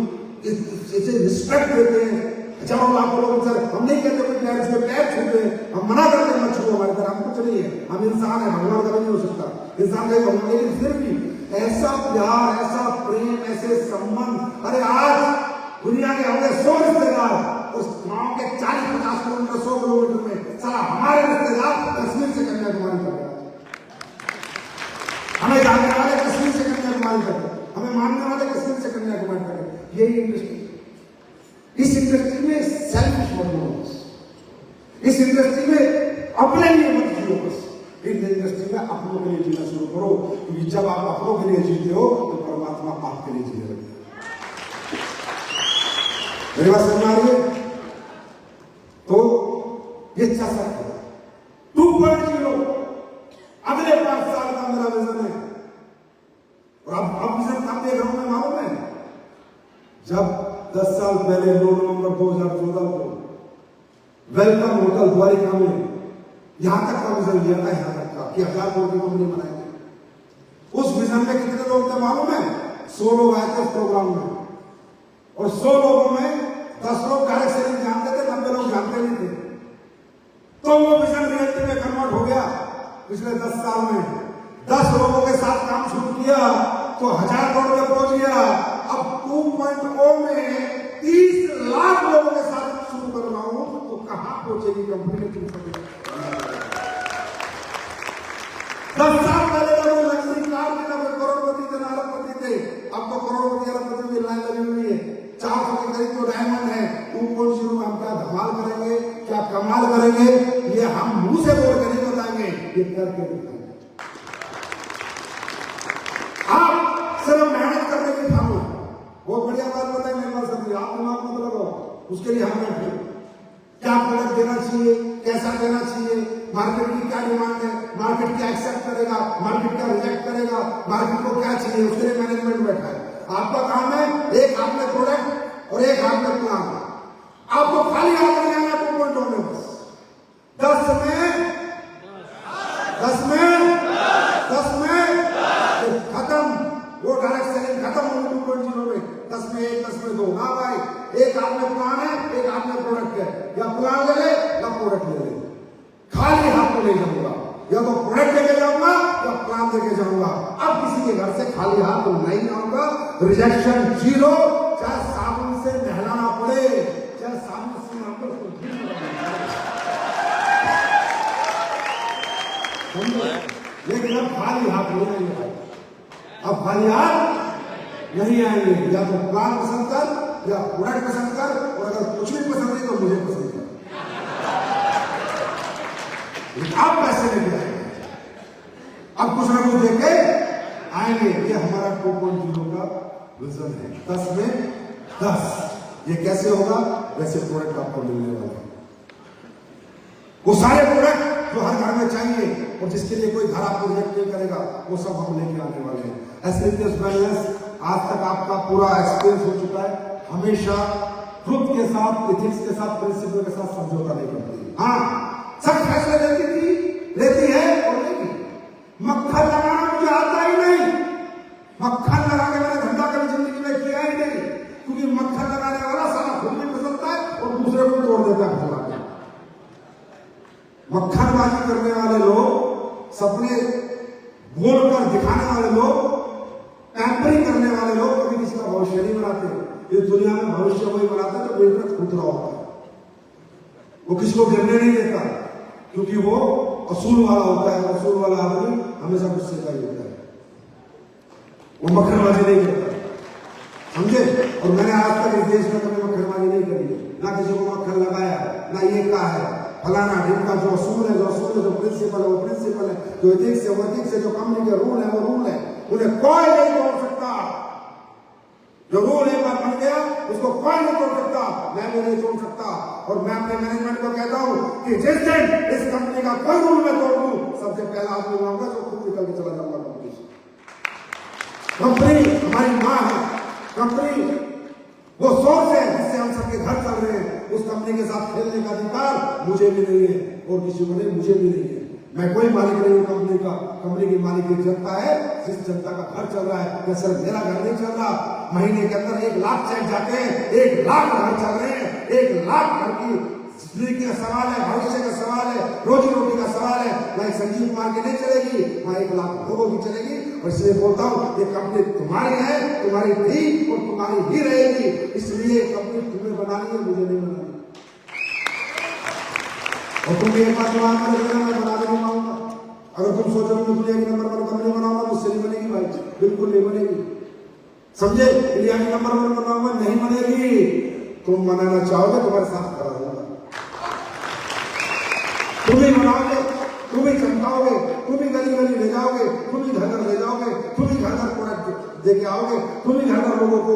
इसे रिस्पेक्ट देते हैं। हजारों लाखों लोग सर, हम नहीं कहते कोई पैर से पैर छूते, हम मना करते हैं मत छुओ, हमारे तरह हम कुछ नहीं है, हम इंसान है, भगवान का नहीं हो सकता, इंसान का भगवान, लेकिन फिर भी ऐसा प्यार, ऐसा प्रेम, ऐसे संबंध। अरे आज दुनिया के होंगे 100 रिश्तेदार, उस गांव के 40-50 किलोमीटर 100 किलोमीटर में सारा हमारे रिश्तेदार कश्मीर से कन्याकुमारी कर रहे हैं। हमें जानने वाले कश्मीर से कन्याकुमारी कर रहे हैं, हमें मानने वाले कश्मीर से कन्याकुमारी कर रहे हैं। यही इंडस्ट्री, इस इंडस्ट्री में सेल्फिश मत हो, इस इंडस्ट्री में अपने लिए मत जियो, बस इस इंडस्ट्री में अपनों के लिए जीना शुरू करो, क्योंकि जब आप अपनों के लिए जीते हो तो परमात्मा आपके लिए जीने लगता है। मेरी बात समझ आ रही है? तो ये अच्छा सच है। 2.0 अगले 5 साल का मेरा विजन है। और अब विजन कब देख रहा हूं मैं, मालूम है? जब 10 साल पहले 9 नवंबर 2014 को वेलकम होटल द्वारिका में यहां तक का विजन दिया था, यहां तक का कि 1000 करोड़ की कंपनी बनाएंगे। उस विजन में कितने लोग थे मालूम है? 100 लोग आए थे प्रोग्राम में, और 100 लोगों में 10 लोग डायरेक्ट सेलिंग जानते थे, 90 लोग जानते नहीं थे। तो वो विजन रियलिटी में कन्वर्ट हो गया। पिछले 10 साल में 10 लोगों के साथ काम शुरू किया तो 1000 करोड़ में पहुंच गया। अब 2.0 में 30 लाख लोगों के साथ शुरू कर रहा हूं, तो कहां पहुंचेगी कंपनी? तुम सब 10 साल पहले लोग लग्जरी कार में ना करोड़पति थे, ना अरबपति थे, अब तो करोड़पति अरबपति की लाइन लगी हुई है। 400 के करीब तो डायमंड है। 2.0 में हम क्या धमाल करेंगे, क्या कमाल करेंगे, ये हम मुंह से बोल कर नहीं बताएंगे, ये करके दिखाएंगे। आप सिर्फ मेहनत करने की ठानो, बहुत बढ़िया बात बताई मेरे पास, आप दिमाग मत लगाओ, उसके लिए हम बैठे। क्या प्रोडक्ट देना चाहिए, कैसा देना चाहिए, मार्केट की क्या डिमांड है, मार्केट क्या एक्सेप्ट करेगा, मार्केट क्या रिजेक्ट करेगा, मार्केट को क्या चाहिए, उसके लिए मैनेजमेंट बैठा है। आपका काम है एक हाथ में प्रोडक्ट और एक हाथ में प्लान। आपको खाली हाथ में आना 2.0 में, बस 10 में खत्म, वो डायरेक्ट सेलिंग खत्म होगी 2.0 में। 10 में 1, 10 में 2। हाँ भाई, एक हाथ में प्लान है, एक हाथ में प्रोडक्ट है, या प्लान ले ले या प्रोडक्ट ले ले। खाली हाथ में ले जाऊंगा, या तो प्रोडक्ट लेके जाऊंगा या प्लान लेके जाऊंगा। अब किसी के घर से खाली हाथ तो नहीं जाऊंगा। रिजेक्शन 0, चाहे साबुन से नहलाना पड़े, चाहे साबुन से लेकिन अब खाली हाथ नहीं आएंगे, अब खाली हाथ नहीं आएंगे। या तो प्लान पसंद कर या प्रोडक्ट पसंद कर, और अगर कुछ भी पसंद नहीं तो मुझे पसंद कर। आप पैसे लेके आएंगे, अब कुछ ना कुछ देके आएंगे। ये हमारा 2.0 का विजन है। 10 में 10। ये कैसे होगा? वैसे प्रोडक्ट आपको मिलने वाले हैं, वो सारे प्रोडक्ट जो हर घर में चाहिए और जिसके लिए कोई घर आपको रिजेक्ट नहीं करेगा, वो सब हम लेके आने वाले हैं। एसएलटीएस बैलेंस आज तक आपका पूरा एक्सपीरियंस हो चुका है। हमेशा ट्रुथ के साथ, एथिक्स के साथ, प्रिंसिपल के साथ समझौता नहीं करती। हाँ, सब फैसले लेती है और लेगी। मक्खन लगाना मुझे आता ही नहीं, मक्खन लगा के मैंने धंधा कभी जिंदगी में किया ही नहीं, क्योंकि मक्खन लगाने वाला सारा खुद भी फंसता है और दूसरे को तोड़ देता है। मक्खनबाजी करने वाले लोग, सपने बोलकर दिखाने वाले लोग, पैम्परिंग करने वाले लोग कभी किसी का भविष्य नहीं बनाते। इस दुनिया में भविष्य वही बनाता है जो बेहतर खुद रहा होता है। वो किसी को गिरने नहीं देता, क्योंकि वो असूल वाला होता है। असूल वाला आदमी हमेशा गुस्से का ही होता है, वो मक्खनबाजी नहीं करता, समझे? और मैंने आज तक इस देश में कभी मक्खनबाजी नहीं करी, ना किसी को मक्खन लगाया, ना ये कहा है फलाना ढिमका। जो असूल है, जो प्रिंसिपल है वो प्रिंसिपल है, जो एथिक्स है वो एथिक्स है, जो कंपनी के रूल है वो रूल है, उन्हें कोई नहीं तोड़ सकता। जो रूल एक बार बन गया उसको कोई नहीं तोड़ सकता, मैं भी नहीं तोड़ सकता। और मैं अपने मैनेजमेंट को कहता हूं कि जिस दिन इस कंपनी का कोई रूल मैं तोड़ दूं, सबसे पहला आदमी होगा जो खुद निकल के चला जाऊंगा कंपनी से। कंपनी हमारी मां है, कंपनी वो सोर्स है जिससे हम सबके घर चल रहे हैं। मुझे भी नहीं है और किसी को नहीं, मुझे भी नहीं है। मैं कोई मालिक नहीं हूँ कंपनी का। कंपनी की मालिक एक जनता है, जिस जनता का घर चल रहा है। सिर्फ मेरा घर नहीं चल रहा, महीने के अंदर 1 लाख चेक जाते हैं, 1 लाख घर चल रहे हैं, 1 लाख घर की जिंदगी का सवाल है, भविष्य का सवाल है, रोजी रोटी का सवाल है। वहाँ संजीव कुमार की नहीं चलेगी, वहाँ 1 लाख लोगों की चलेगी। और इसलिए बोलता हूँ ये कंपनी तुम्हारी है, तुम्हारी थी और तुम्हारी ही रहेगी। इसलिए कंपनी तुम्हें बनानी है, मुझे नहीं बनानी। और तुम एक बात मैं बना नहीं पाऊंगा। अगर तुम सोचो मैं दुनिया की नंबर 1 कंपनी बनाऊंगा, मुझसे नहीं बनेगी भाई, बिल्कुल नहीं बनेगी। समझे? इंडिया की नंबर 1 बनाऊंगा, नहीं बनेगी। तुम बनाना चाहोगे, तुम्हारे साथ खड़ा होगा, तुम ही बनाओगे, तुम ही चमकाओगे, तुम ही गली गली ले जाओगे, तुम ही घर घर ले जाओगे, तुम ही घर घर प्रोडक्ट दे के आओगे, तुम ही घर घर लोगों को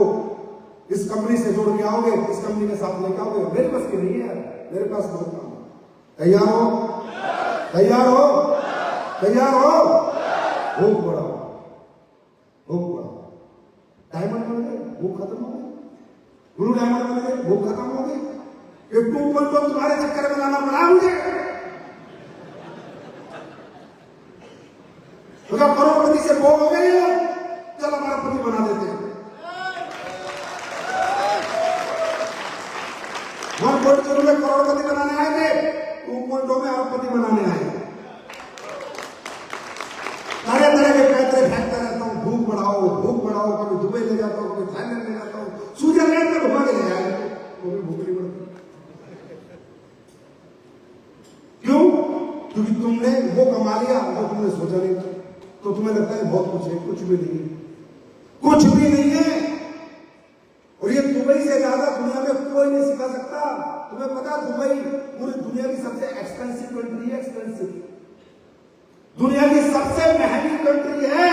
इस कंपनी से जोड़ के आओगे, इस कंपनी के साथ लेके आओगे। मेरे पास की नहीं है, मेरे पास बहुत काम है। तैयार हो? तैयार हो? तैयार हो? भूख बढ़ाओ, भूख बढ़ाओ। डायमंड बन गए, भूख खत्म हो गई। ब्लू डायमंड बन गए, भूख खत्म हो गई। ये 2.0 तुम्हारे चक्कर में लाना पड़ा मुझे। करोड़पति से भोग हो गए, चलो हमारा पति बना देते हैं। 1.0 में करोड़पति बनाने आए थे, 2.0 में अरबपति बनाने आए। तरह तरह के पैसे फेंकता रहता हूँ, भूख बढ़ाओ, भूख बढ़ाओ। कभी दुबई ले जाता हूँ, कभी थाईलैंड ले जाता हूँ, स्विट्जरलैंड में घुमा के ले आए, वो भी भूख नहीं बढ़ती। क्यों? क्योंकि तुमने वो कमा लिया जो तुमने सोचा नहीं था। तो तुम्हें लगता है बहुत कुछ है, कुछ भी नहीं है, कुछ भी नहीं है। और ये दुबई से ज्यादा दुनिया में कोई नहीं सिखा सकता। तुम्हें पता दुबई पूरी दुनिया की सबसे एक्सपेंसिव कंट्री है, एक्सपेंसिव, दुनिया की सबसे महंगी कंट्री है।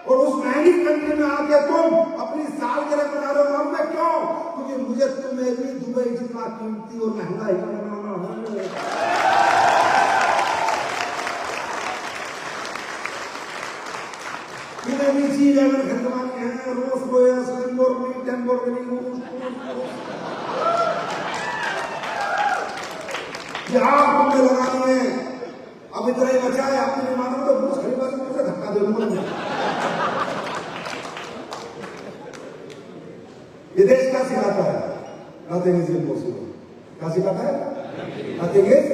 और उस महंगी कंट्री में आके तुम अपनी सालगिरह मना रहे हो। मालूम है क्यों? क्योंकि मुझे तुम्हें भी दुबई जितना कीमती और महंगा ही बनाना है। तुम्हें भी जी लेवल खरीदवानी है, रोल्स रॉयस, लैम्बोर्गिनी, टेम्बोर्गिनी, ये आप तुमने लगानी है। अब इतना ही बचा है, आपने नहीं माना तो बुर्ज खलीफा से मुझे धक्का दे दूंगा। ये देश क्या सिखाता है? Nothing is impossible. क्या सिखाता है? Nothing is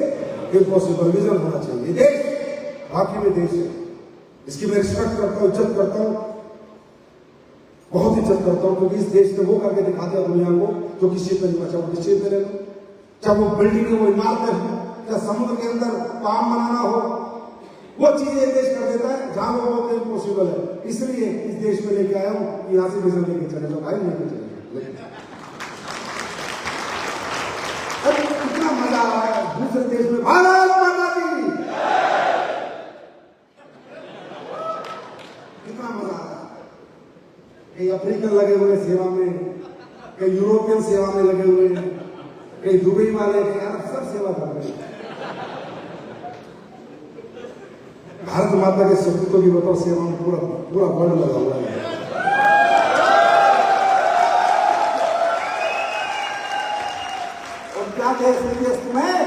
impossible. विजन होना चाहिए। ये देश बाकी में देश है, इसकी मैं रिस्पेक्ट करता हूँ, इज्जत करता हूँ, बहुत इज्जत करता हूँ। क्योंकि इस देश ने वो करके दिखा दिया दुनिया को जो किसी पे नहीं बचा। वो किसी पे ले लो, चाहे वो बिल्डिंग हो, इमारतें हो, या समुद्र के अंदर काम बनाना हो, वो चीजें ये देश कर देता है जहां लोगों को इम्पॉसिबल है। इसलिए इस देश में लेके आया हूँ कि यहाँ से विजन लेके चले जाओ भाई, लेके चले जाओ। कितना मजा आ रहा है दूसरे देश में। भारत माता की, कितना मजा आ रहा है। कई अफ्रीकन लगे हुए सेवा में, कई यूरोपियन सेवा में लगे हुए हैं, कई दुबई वाले, कई अरब, सब सेवा कर रहे हैं। भारत माता के सपूतों की बताओ सेवा में पूरा पूरा वर्ल्ड लगा हुआ है। और क्या देश विदेश तुम्हें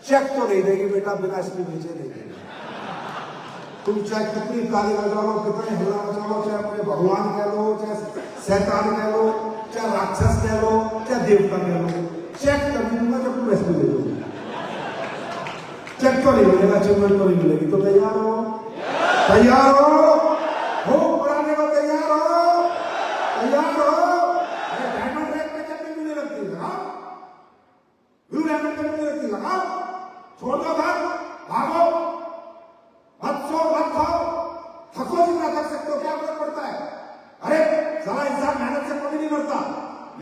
चेक तो नहीं देगी बेटा, बिना इसमें भेजे नहीं देगी। तुम चाहे कितनी ताली बजा लो, कितने हल्ला बजा लो, चाहे अपने भगवान कह लो, चाहे शैतान कह लो, चाहे राक्षस कह लो, चाहे देवता कह लो, चेक कर दूंगा जब तुम इसमें दे दोगे। चेक तो नहीं मिलेगा, अचीवमेंट तो नहीं मिलेगी। तो तैयार हो? तैयार हो? भूख बढ़ाने को तैयार हो? तैयार हो? डायमंड रैंक में चलने भी नहीं लगती, लगाओ। ब्लू डायमंड में नहीं लगती, लगाओ। छोड़ दो घर, भागो, मत सो, मत खाओ, थको जितना थक सकते हो, क्या फर्क पड़ता है? अरे सारा इंसान मेहनत से कभी नहीं मरता।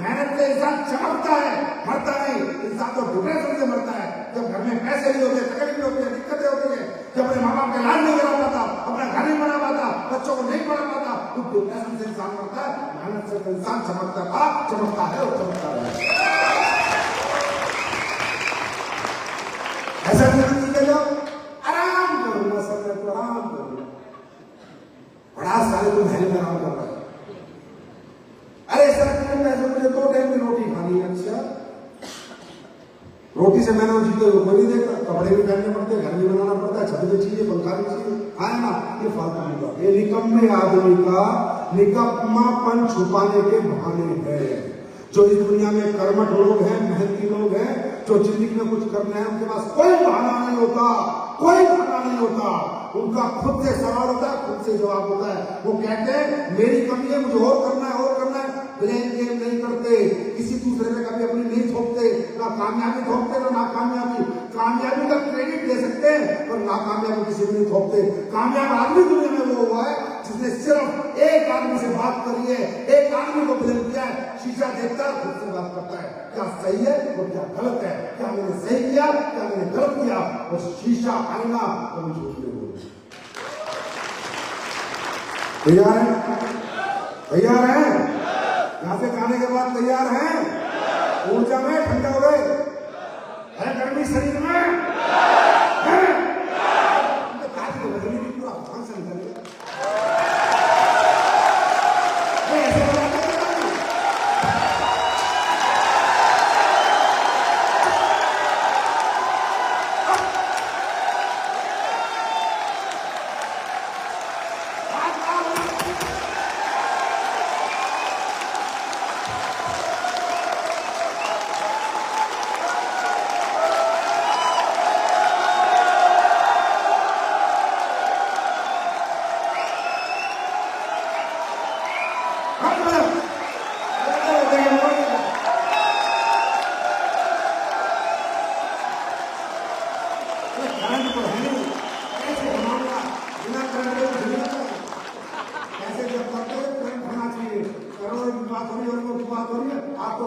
मेहनत से इंसान चमकता है, मरता नहीं। इंसान तो डिप्रेशन से मरता है जब घर में पैसे नहीं होते, तकलीफ होती है, दिक्कतें होती है, जब अपने माँ बाप का इलाज नहीं करा पाता, अपना घर नहीं बना पाता, बच्चों को नहीं पढ़ा पाता, तो डिप्रेशन से इंसान मरता है। मेहनत से इंसान चमकता था, चमकता है और चमकता है। ऐसा नहीं कर जाओ, आराम करूंगा, सब मैं आराम करूंगा। बड़ा सारे तुम हेल में आराम कर रहे हो। अरे सर पैसे मुझे 2 टाइम की रोटी खानी है। अच्छा रोटी से मैंने जीते कोई नहीं देखता, कपड़े भी पहनने पड़ते हैं, घर भी बनाना पड़ता है, छत भी चाहिए, पंखा भी चाहिए, है ना। ये फालतू नहीं बात, ये निकम्मे आदमी का निकम्मापन छुपाने के बहाने है। जो इस दुनिया में कर्मठ लोग हैं, मेहनती लोग हैं, जो जिंदगी में कुछ करना है, उनके पास कोई बहाना नहीं होता, कोई बहाना नहीं होता। उनका खुद से सवाल होता है, खुद से जवाब होता है। वो कहते हैं मेरी कमी है, मुझे और करना है, और करना है। ब्लेम गेम नहीं करते, किसी दूसरे में कभी अपनी नहीं थोपते, ना कामयाबी थोपते ना नाकामयाबी। कामयाबी का क्रेडिट ले सकते हैं पर नाकामयाबी किसी को नहीं थोपते। कामयाब आदमी दुनिया में वो हुआ है जिसने सिर्फ एक आदमी से बात करी है, एक आदमी को ब्लेम किया है। शीशा देखता है, खुद से बात करता है, क्या सही है और क्या गलत है, क्या मैंने सही किया, क्या मैंने गलत किया। और शीशा आईना कभी झूठ नहीं बोलते। तैयार है? तैयार है? यहां से जाने के बाद तैयार हैं? ऊर्जा में ठंडा हो गए? है गर्मी शरीर में? है? काफी तो बदली की पूरा अफगान से निकल गया। ऐसे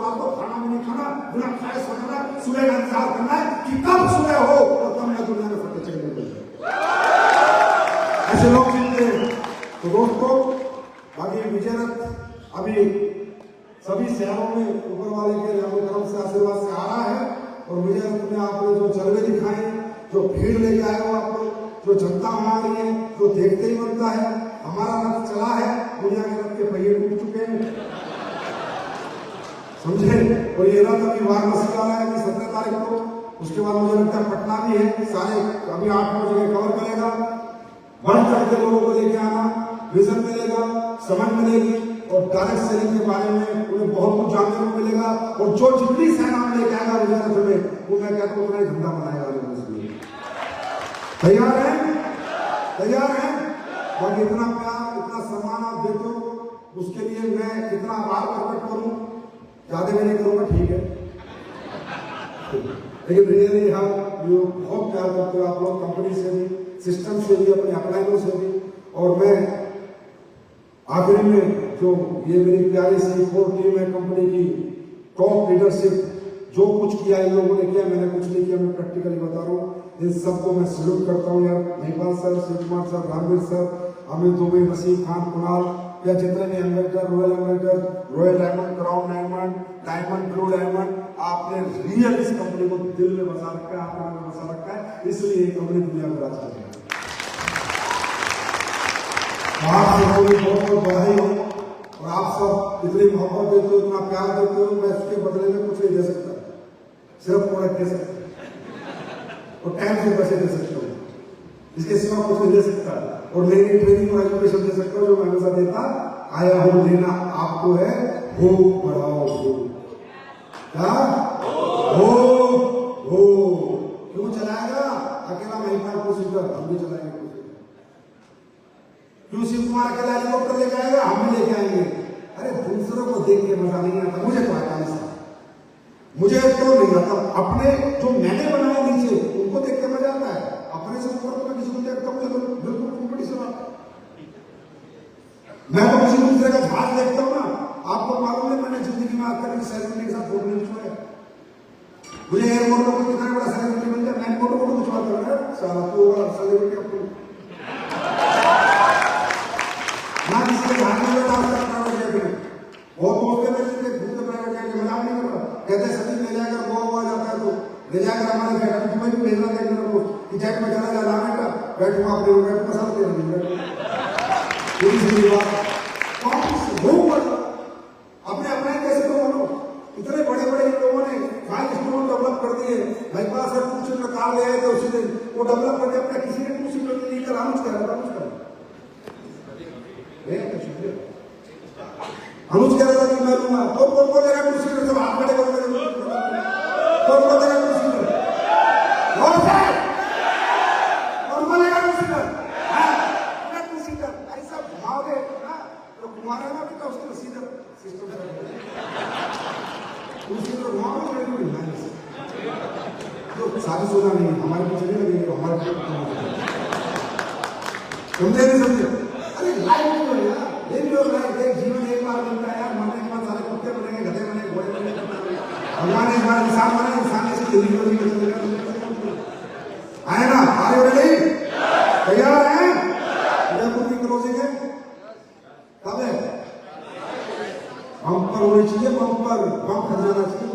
आपको खाना भी नहीं खाना, बिना खाए सोना, सुबह का इंतजार करना है कि कब सुबह हो और कब मैं दुनिया में फटे चले। ऐसे लोग मिलते हैं। तो दोस्तों, बाकी विजय रथ अभी सभी शहरों में ऊपर वाले के तरफ से आशीर्वाद से आ रहा है। और विजय रथ में आपने जो जलवे दिखाए, जो भीड़ लेके आए हो आप लोग, जो जनता आ रही है, जो देखते ही बनता है। हमारा रथ चला है, दुनिया के रथ के पहिए टूट चुके हैं, समझे। और ये रथ अभी वाराणसी वाला है, 17 तारीख को। उसके बाद मुझे लगता है पटना भी है। सारे अभी 8-9 जगह कवर करेगा। बढ़ चढ़ के लोगों को लेके आना, विजन मिलेगा, समझ मिलेगी और डायरेक्ट सेलिंग के बारे में उन्हें बहुत कुछ जानने को मिलेगा। और जो जितनी सेना में लेके आएगा विजय रथ में, वो मैं कहता हूँ उतना ही धंधा बनाएगा लोगों से। तैयार है? तैयार है? बाकी इतना प्यार, इतना सम्मान आप देते हो, उसके लिए मैं कितना आभार प्रकट करूं, ज्यादा मैं नहीं करूंगा, ठीक है। लेकिन रियली हम बहुत प्यार करते हो आप लोग, कंपनी से भी, सिस्टम से भी, अपने अपलाइनों से भी। और मैं आखिरी में जो ये मेरी प्यारी सी कोर टीम है कंपनी की, टॉप लीडरशिप, जो कुछ किया इन लोगों ने किया, मैंने कुछ नहीं किया, मैं प्रैक्टिकली बता रहा हूँ। इन सबको मैं सैल्यूट करता हूँ यार। Mahipal sir, Shiv Kumar sir, Ramveer sir, Amit Dubey, Naseem Khan, Kunal, या जितने भी ambassador, royal ambassador, royal diamond, crown diamond, diamond, blue diamond, आपने रियल इस कंपनी को दिल में बसा रखा है, आत्मा में बसा रखा है। इसलिए ये कंपनी दुनिया में राज कर रही है। आप सबको भी बहुत बहुत बधाई हो। और आप सब इतनी मोहब्बत देते हो, इतना प्यार देते हो, मैं उसके बदले में कुछ नहीं दे सकता, सिर्फ प्रोडक्ट दे सकता और टाइम से पैसे दे सकता हूँ। इसके सिवा कुछ नहीं दे सकता। और नई नई ट्रेनिंग और एजुकेशन दे सकता हूँ, जो मैं हमेशा देता आया हूँ। देना आपको है, भूख बढ़ाओ भूख। क्या हो क्यों चलाएगा अकेला महिपाल को सीकर, हम भी चलाएंगे। क्यों शिव कुमार अकेला हेलीकॉप्टर लेके आएगा, हम भी लेके आएंगे। अरे दूसरों को देख के मजा नहीं आता, मुझे तो आता नहीं, मुझे तो नहीं आता। अपने जो मैंने बनाए नीचे उनको देख के मजा आता है। अपने से ऊपर तो मैं किसी को देखता हूँ, बिल्कुल कॉम्पिटिशन आता। मैं तो किसी दूसरे का जहाज देखता हूँ ना, आपको मालूम है मैंने जिंदगी में आज तक सेलिब्रिटी के साथ फोटो नहीं खिंचवाया। मुझे एयरपोर्ट पर कोई कितना बड़ा सेलिब्रिटी मिल जाए, मैं फोटो खिंचवाता हूँ। साला तो सेलिब्रिटी अपने ना किसी के जहाज में बैठा प्राइवेट जेट में। बहुत मौके में घूमते प्राइवेट जेट में, मजाक नहीं कर रहा। कहते सचिन ले जाकर गोवा जाता है तो ले जाकर हमारे जेट, अभी तुम्हें भी भेजना था मेरे को कि जेट में चला जा, लाने का बैठूंगा अपने बैठ में सब अपने अपने कैसे तो बोलो। इतने बड़े बड़े लोगों ने 5 स्टोर डेवलप कर दिए, सोना नहीं, हमारे पीछे नहीं लगेंगे, हमारे समझे नहीं समझे? अरे लाइफ जो है यार, लिव योर लाइफ, एक जीवन एक बार मिलता है यार, मरने के बाद सारे कुत्ते बनेंगे, गधे बनेंगे, घोड़े बनेंगे, भगवान एक बार इंसान बना, इंसान ऐसी जिंदगी में चलेगा, आए ना? आए हो नहीं? तैयार हैं? उदयपुर की क्लोजिंग है कब है? बम्पर होनी चाहिए, बम्पर बम फट जाना चाहिए,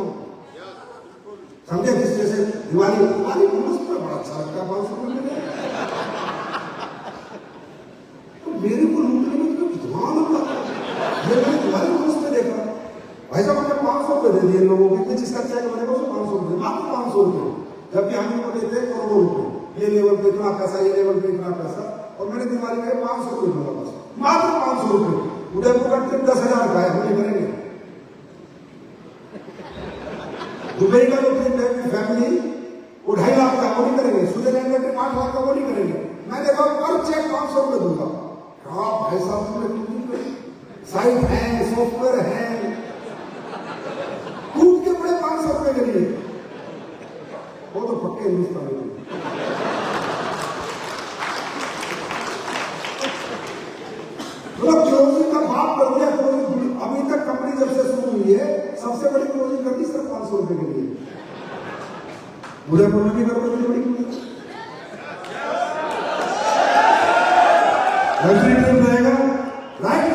समझे? किस जैसे दिवाली बोनस में बड़ा अच्छा लगता है, 500 रुपये तो मेरे को लूटने में तो कितना लगता है। ये मैंने दिवाली बोनस में देखा, भाई साहब हमने 500 रुपये दे दिए लोगों को, जिसका चेक बनेगा उसको 500 रुपये, मात्र 500 रुपये, जबकि हम इनको देते हैं करोड़ों रुपये, ये लेवल पे इतना पैसा, ये लेवल पे इतना पैसा, और मैंने दिवाली में 500 रुपये दूंगा बस, मात्र 500 रुपये। उदयपुर का ट्रिप 10,000 का है, हम नहीं करेंगे। दुबई का जो ट्रिप है फैमिली वो 2.5 लाख का, वो नहीं करेंगे। स्विट्जरलैंड का ट्रिप 8 लाख का, वो नहीं करेंगे। मैं देखा पर चेक 500 रुपये दूंगा। हाँ भाई साहब, साइट है, सॉफ्टवेयर है, कूद के पड़े 500 रुपये के लिए, वो तो पक्के हिंदुस्तानी। मतलब क्लोजिंग का बात कर दिया, क्लोजिंग अभी तक कंपनी जब से शुरू हुई है सबसे बड़ी क्लोजिंग कर दी सिर्फ 500 रुपये के लिए। उदयपुर में भी कर दो बड़ी क्लोजिंग, रहेगा राइट।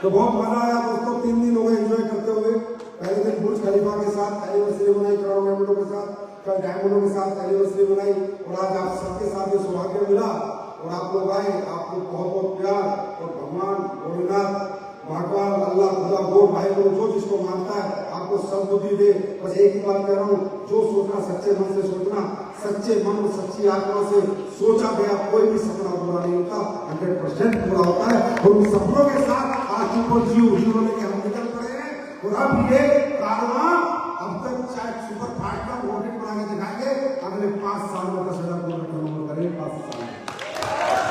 तो बहुत मजा आया दोस्तों, 3 दिन हो गए एंजॉय करते हुए। पहले दिन बुर्ज खलीफा के साथ एनिवर्सरी बनाई, करोड़ डायमंडों के साथ, कल डायमंडों के साथ एनिवर्सरी बनाई, और आज आप सबके साथ ये सौभाग्य मिला, और आप लोग आए, आपको बहुत बहुत प्यार, और भगवान भोलेनाथ, महाकाल, अल्लाह, खुदा, गॉड, भाई को जो जिसको मानता है आपको सब बुद्धि दे। बस एक ही बात कह रहा हूँ, जो सोचना सच्चे मन से सोचना, सच्चे मन और सच्ची आत्मा से सोचा गया कोई भी सपना पूरा नहीं होता, 100% पूरा होता है। और उन सपनों के साथ आज को जीरो लेके हम निकल पड़े हैं, और अब ये कारवां अब तक चाहे सुपर फास्ट का ऑडिट बना के दिखाएंगे, अगले 5 साल में 10,000 करोड़ टर्नओवर करेंगे, 5 साल में।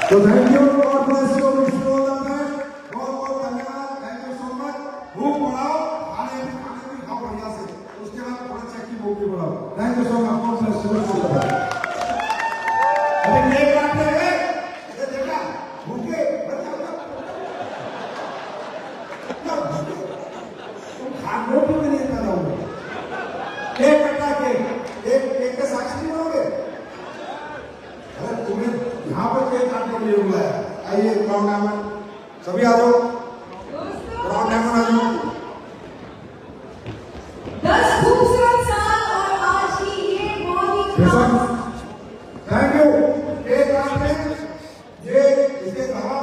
तो thank you, God bless you, wish you all the best, बहुत बहुत धन्यवाद, थैंक यू सो मच। भूख बढ़ाओ, खाने भी खाओ बढ़िया से, उसके बाद थोड़ा चेक की भूख भी बढ़ाओ। Thank you so much, God bless you. अभी केक काटते हैं, ये देखा भूखे तुम खाने भी नहीं पैदा होंगे, केक कटा केक के साक्षी नहीं बनोगे। अरे तुम्हें यहाँ पर केक काटने के लिए बुलाया, आइए क्राउन डायमंड, सभी आ जाओ, क्राउन डायमंड आ जाओ। 10 खूबसूरत साल और आज की ये बहुत ही थैंक यू। केक काटने ये इसके गवाह